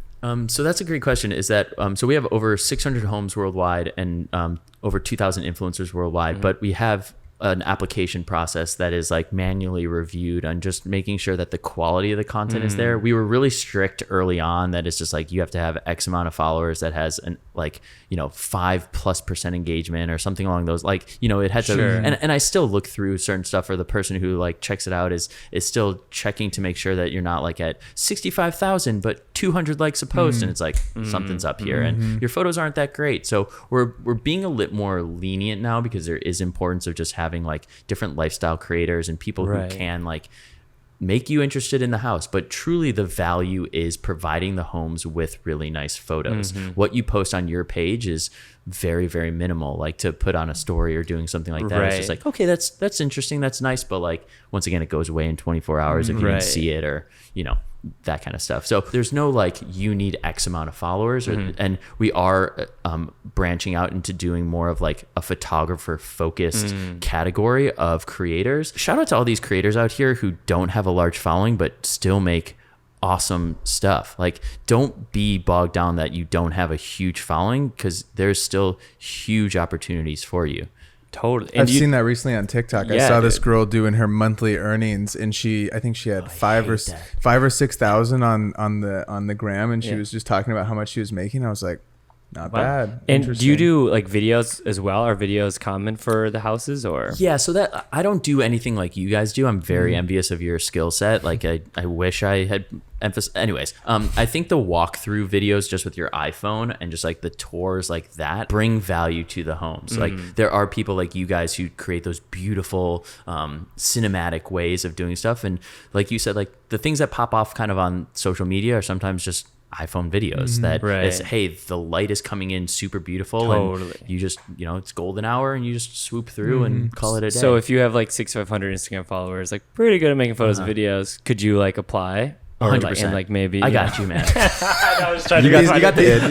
Speaker 3: So that's a great question. Is that so we have over 600 homes worldwide and over 2,000 influencers worldwide, but we have an application process that is like manually reviewed on just making sure that the quality of the content is there. We were really strict early on that it's just like you have to have X amount of followers that has an 5+% engagement or something along those, like, it had to, and I still look through certain stuff, or the person who like checks it out is still checking to make sure that you're not like at 65,000 but 200 likes a post, and it's like something's up here, and your photos aren't that great. So we're being a little more lenient now, because there is importance of just having like different lifestyle creators and people who can like make you interested in the house. But truly the value is providing the homes with really nice photos. What you post on your page is very, very minimal. Like to put on a story or doing something like that, it's just like, okay, that's interesting, that's nice, but like once again, it goes away in 24 hours if you didn't see it, or that kind of stuff. So there's no like you need X amount of followers, and we are branching out into doing more of like a photographer focused category of creators. Shout out to all these creators out here who don't have a large following but still make awesome stuff. Like, don't be bogged down that you don't have a huge following, because there's still huge opportunities for you.
Speaker 4: Totally.
Speaker 1: I've seen that recently on TikTok. I saw this girl doing her monthly earnings, and I think she had 5 or 6,000 on the gram, and she was just talking about how much she was making. I was like, not bad.
Speaker 4: And do you do like videos as well? Are videos common for the houses, or?
Speaker 3: Yeah, so that I don't do anything like you guys do. I'm very envious of your skill set. Like I wish I had emphasized. Anyways, I think the walkthrough videos just with your iPhone and just like the tours like that bring value to the homes. Like there are people like you guys who create those beautiful cinematic ways of doing stuff. And like you said, like the things that pop off kind of on social media are sometimes just iPhone videos that is, hey, the light is coming in super beautiful, and you just, it's golden hour, and you just swoop through and call it a day.
Speaker 4: So if you have like 6,500 Instagram followers, like pretty good at making photos and videos, could you like apply?
Speaker 3: 100%.
Speaker 4: Like maybe
Speaker 3: I got you, man.
Speaker 4: I was trying
Speaker 1: you got the id.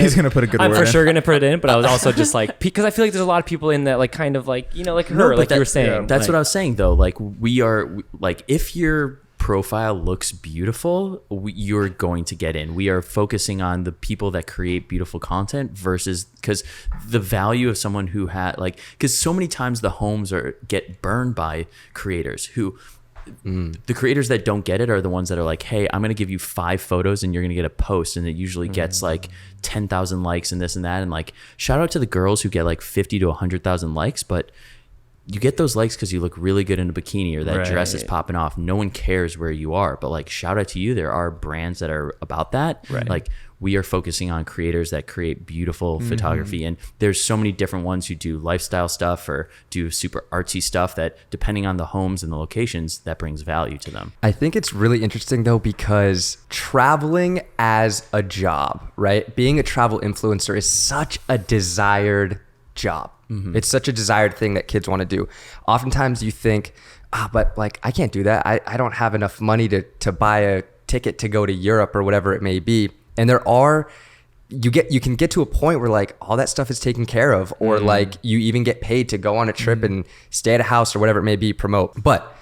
Speaker 1: He's gonna put a good word
Speaker 4: I'm for
Speaker 1: in.
Speaker 4: sure gonna put it in, but I was also just like, because I feel like there's a lot of people in that like kind of like like her, like you were saying.
Speaker 3: That's what I was saying though. Like we are like, if you're profile looks beautiful, you're going to get in. We are focusing on the people that create beautiful content versus, because the value of someone who had like, because so many times the homes get burned by creators who the creators that don't get it are the ones that are like, hey, I'm going to give you 5 photos and you're going to get a post. And it usually gets like 10,000 likes and this and that. And like, shout out to the girls who get like 50 to 100,000 likes, but you get those likes because you look really good in a bikini or that dress is popping off. No one cares where you are, but like, shout out to you. There are brands that are about that. Like, we are focusing on creators that create beautiful photography, and there's so many different ones who do lifestyle stuff or do super artsy stuff that, depending on the homes and the locations, that brings value to them.
Speaker 2: I think it's really interesting though, because traveling as a job, right? Being a travel influencer is such a desired job. It's such a desired thing that kids want to do. Oftentimes you think, but like, I can't do that. I don't have enough money to buy a ticket to go to Europe or whatever it may be. And you can get to a point where like all that stuff is taken care of, or like you even get paid to go on a trip and stay at a house or whatever it may be, promote. But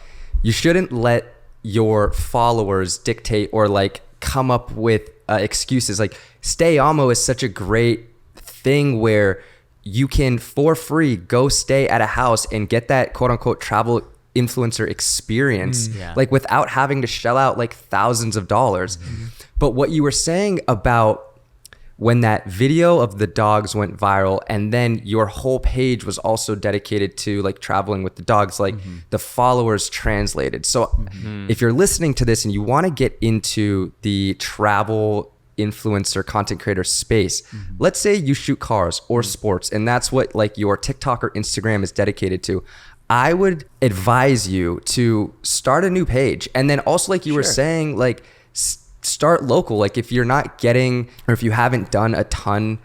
Speaker 2: you shouldn't let your followers dictate or like come up with excuses. Like Stay Amo is such a great thing where you can for free go stay at a house and get that quote unquote travel influencer experience, like without having to shell out like thousands of dollars. But what you were saying about when that video of the dogs went viral and then your whole page was also dedicated to like traveling with the dogs, like the followers translated. So if you're listening to this and you want to get into the travel influencer content creator space, let's say you shoot cars or sports, and that's what like your TikTok or Instagram is dedicated to. I would advise you to start a new page. And then also, like you were saying, like start local. Like if you're not getting, or if you haven't done a ton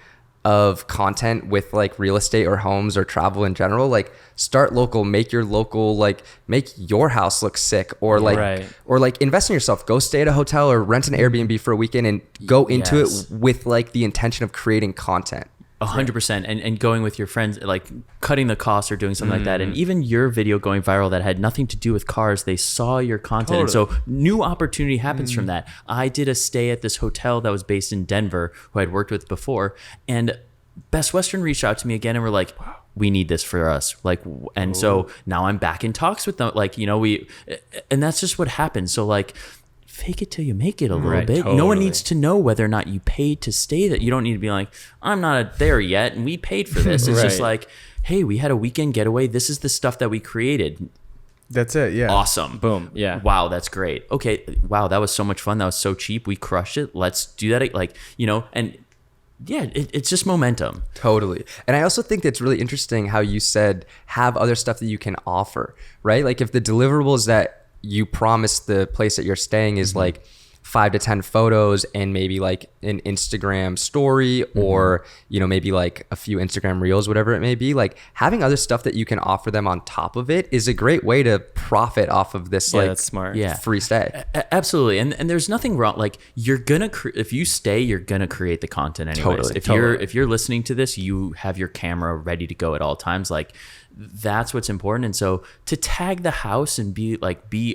Speaker 2: of content with like real estate or homes or travel in general, like start local, make your local, like make your house look sick, or like, or like invest in yourself, go stay at a hotel or rent an Airbnb for a weekend and go into it with like the intention of creating content.
Speaker 3: 100%. And going with your friends, like cutting the cost or doing something like that. And even your video going viral that had nothing to do with cars, they saw your content. And so new opportunity happens from that. I did a stay at this hotel that was based in Denver, who I'd worked with before. And Best Western reached out to me again and were like, we need this for us. Like, and so now I'm back in talks with them. Like, you know, and that's just what happens. So like, fake it till you make it a little bit. Totally. No one needs to know whether or not you paid to stay. That you don't need to be like, I'm not there yet and we paid for this. It's just like, hey, we had a weekend getaway. This is the stuff that we created.
Speaker 1: That's it. Yeah.
Speaker 3: Awesome.
Speaker 4: Boom. Yeah.
Speaker 3: Wow. That's great. Okay. Wow. That was so much fun. That was so cheap. We crushed it. Let's do that. Like, you know, and yeah, it's just momentum.
Speaker 2: Totally. And I also think that's really interesting how you said have other stuff that you can offer, right? Like if the deliverables that you promise the place that you're staying is like 5 to 10 photos and maybe like an Instagram story or, you know, maybe like a few Instagram reels, whatever it may be, like having other stuff that you can offer them on top of it is a great way to profit off of this. Like
Speaker 4: that's smart.
Speaker 2: Free stay.
Speaker 3: Absolutely. And there's nothing wrong. Like you're going to, if you stay, you're going to create the content anyways.
Speaker 2: Totally.
Speaker 3: If you're listening to this, you have your camera ready to go at all times. Like that's what's important. And so to tag the house and be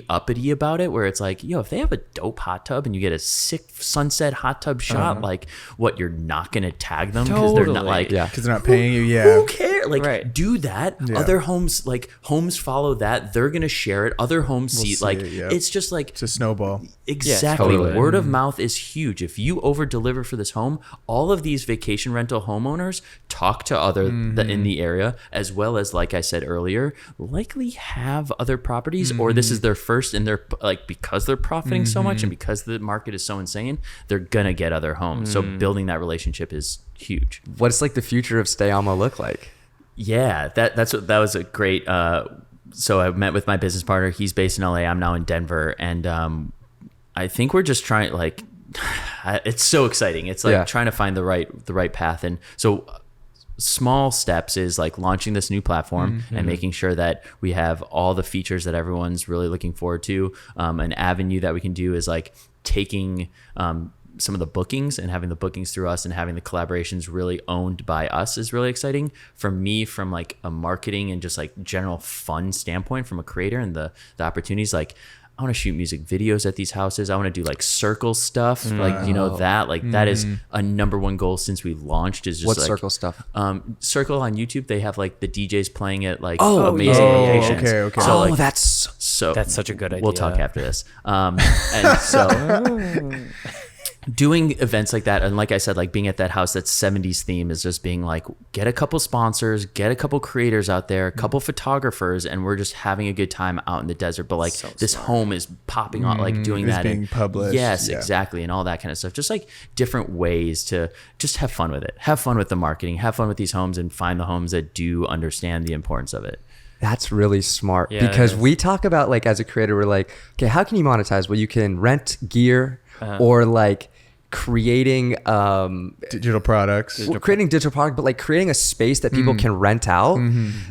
Speaker 3: uppity about it, where it's like, yo, if they have a dope hot tub and you get a sick sunset hot tub shot, like what, you're not going to tag them because they're not like,
Speaker 1: because they're not paying you.
Speaker 3: Who cares? Like do that. Other homes, like homes follow that. They're going to share it. Other homes see it. Like it's just like,
Speaker 1: it's a snowball.
Speaker 3: Exactly.
Speaker 2: Totally.
Speaker 3: Word of mouth is huge. If you over deliver for this home, all of these vacation rental homeowners talk to other in the area, as well as, like I said earlier, likely have other properties, or this is their first, and they're like, because they're profiting so much and because the market is so insane, they're gonna get other homes. So building that relationship is huge.
Speaker 2: What's like the future of Stay Amo look like?
Speaker 3: Yeah, that was a great. So I met with my business partner. He's based in LA. I'm now in Denver, and I think we're just trying. Like, it's so exciting. It's like trying to find the right path, and so small steps is like launching this new platform and making sure that we have all the features that everyone's really looking forward to. An avenue that we can do is like taking some of the bookings and having the bookings through us and having the collaborations really owned by us is really exciting for me, from like a marketing and just like general fun standpoint, from a creator and the opportunities. Like, I want to shoot music videos at these houses. I want to do like circle stuff, like, you know, that like that is a number one goal since we launched. Is just
Speaker 2: What
Speaker 3: like,
Speaker 2: circle stuff?
Speaker 3: Circle on YouTube. They have like the DJs playing at like amazing locations.
Speaker 1: Okay.
Speaker 3: So, like,
Speaker 2: that's
Speaker 4: That's such a good idea.
Speaker 3: we'll talk after this. And so doing events like that, and like I said, like being at that house that's 70s theme is just being like, get a couple sponsors, get a couple creators out there, a couple photographers, and we're just having a good time out in the desert. But like this home is popping on, like doing
Speaker 1: It's
Speaker 3: that
Speaker 1: being
Speaker 3: and
Speaker 1: published.
Speaker 3: Yes,
Speaker 1: Yeah.
Speaker 3: exactly, and all that kind of stuff. Just like different ways to just have fun with it, have fun with the marketing, have fun with these homes, and find the homes that do understand the importance of it.
Speaker 2: That's really smart
Speaker 4: Yeah,
Speaker 2: because
Speaker 4: it is.
Speaker 2: we talk about like as a creator, we're like, okay, how can you monetize? Well, you can rent gear or like creating
Speaker 1: Digital products.
Speaker 2: creating digital product, but like creating a space that people can rent out.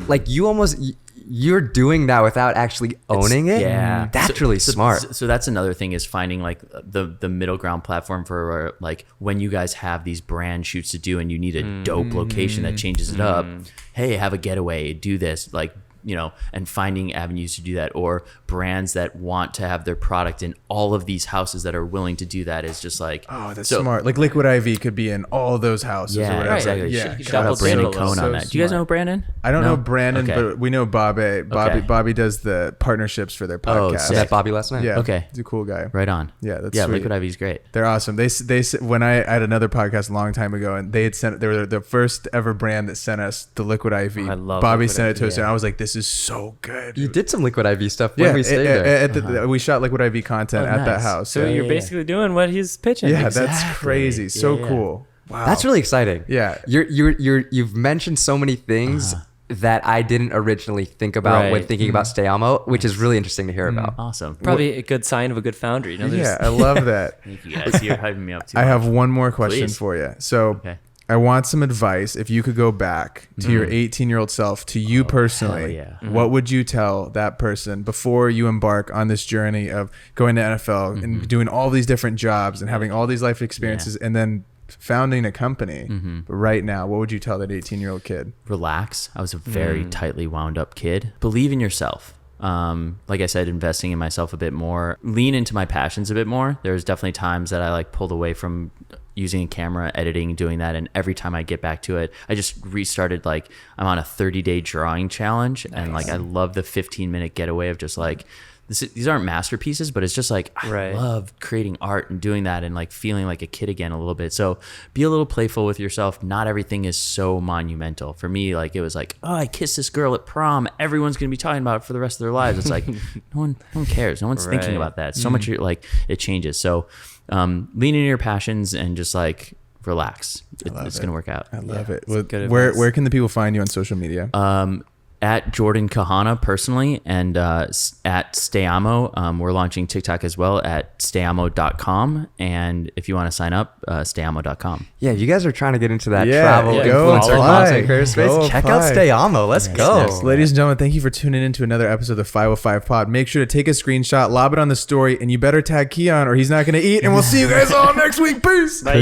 Speaker 2: Like you're doing that without actually owning it.
Speaker 3: Yeah,
Speaker 2: That's really smart.
Speaker 3: So that's another thing is finding like the middle ground platform for like when you guys have these brand shoots to do and you need a dope location that changes it up. Hey, have a getaway, do this, like, you know, and finding avenues to do that, or brands that want to have their product in all of these houses that are willing to do that is just like,
Speaker 1: Oh, that's smart. Like Liquid IV could be in all those houses or
Speaker 3: yeah,
Speaker 1: whatever.
Speaker 3: exactly.
Speaker 1: Yeah.
Speaker 3: Shout out
Speaker 4: Double
Speaker 3: Brandon
Speaker 4: digital.
Speaker 3: Cohn
Speaker 1: So
Speaker 3: on that. Do you guys
Speaker 1: smart.
Speaker 3: know Brandon?
Speaker 1: I don't
Speaker 3: No?
Speaker 1: know Brandon,
Speaker 3: Okay.
Speaker 1: but we know Bobby.
Speaker 3: Okay.
Speaker 1: Bobby does the partnerships for their podcast.
Speaker 3: sick.
Speaker 2: Met Bobby last night.
Speaker 1: Yeah.
Speaker 3: Okay.
Speaker 1: He's a cool guy.
Speaker 3: Right on.
Speaker 1: Yeah, that's
Speaker 3: yeah.
Speaker 1: sweet.
Speaker 3: Liquid IV is great.
Speaker 1: They're awesome. They when I had another podcast a long time ago, and they were the first ever brand that sent us the Liquid IV.
Speaker 4: I love
Speaker 1: Bobby
Speaker 4: Liquid
Speaker 1: sent it to
Speaker 4: IV,
Speaker 1: us,
Speaker 4: yeah.
Speaker 1: and I was like, "This is so good."
Speaker 2: You did some Liquid IV stuff when we stayed there.
Speaker 1: We shot Liquid IV content
Speaker 3: Oh,
Speaker 1: at that
Speaker 3: nice.
Speaker 1: house.
Speaker 4: So
Speaker 1: yeah.
Speaker 4: you're basically doing what he's pitching.
Speaker 1: Yeah,
Speaker 3: Exactly.
Speaker 1: that's crazy. So
Speaker 3: Yeah.
Speaker 1: cool. Wow.
Speaker 2: That's really exciting.
Speaker 1: Yeah.
Speaker 2: You've mentioned so many things that I didn't originally think about when
Speaker 4: Right.
Speaker 2: thinking about Stay Amo, which is really interesting to hear about.
Speaker 3: Awesome.
Speaker 4: Probably a good sign of a good foundry. You know,
Speaker 1: Yeah, I love that.
Speaker 3: Thank you guys. You're hyping me up too.
Speaker 1: I have one more question
Speaker 3: Please.
Speaker 1: for you. So
Speaker 3: Okay.
Speaker 1: I want some advice. If you could go back to your 18-year-old self, to you personally,
Speaker 3: hell yeah.
Speaker 1: what would you tell that person before you embark on this journey of going to NFL and doing all these different jobs and having all these life experiences and then founding a company? But right now, what would you tell that 18-year-old kid?
Speaker 3: Relax. I was a very tightly wound up kid. Believe in yourself. Like I said, investing in myself a bit more, lean into my passions a bit more. There's definitely times that I like pulled away from using a camera, editing, doing that. And every time I get back to it, I just restarted. Like I'm on a 30-day drawing challenge. And like, I love the 15-minute getaway of just like, these aren't masterpieces, but it's just like, I love creating art and doing that and like feeling like a kid again a little bit. So be a little playful with yourself. Not everything is so monumental. For me, like it was like, oh, I kissed this girl at prom. Everyone's going to be talking about it for the rest of their lives. It's like, no one cares. No one's thinking about that. So much like it changes. So lean into your passions and just like relax. It's going to work out.
Speaker 1: I love it. Well,
Speaker 4: good
Speaker 1: where
Speaker 4: advice.
Speaker 1: where can the people find you on social media?
Speaker 3: At Jordan Kahana personally, and at Stayamo. We're launching TikTok as well at stayamo.com. And if you want to sign up, stayamo.com.
Speaker 2: Yeah, you guys are trying to get into that
Speaker 1: Yeah,
Speaker 2: travel
Speaker 1: go
Speaker 2: influencer
Speaker 1: apply.
Speaker 2: content creator space.
Speaker 1: Go
Speaker 2: Check out
Speaker 1: apply.
Speaker 2: Stay Amo. Let's go.
Speaker 3: yes.
Speaker 1: Ladies and gentlemen, thank you for tuning in to another episode of the 505 Pod. Make sure to take a screenshot, lob it on the story, and you better tag Keon or he's not going to eat. And we'll see you guys all next week. Peace.
Speaker 4: Bye.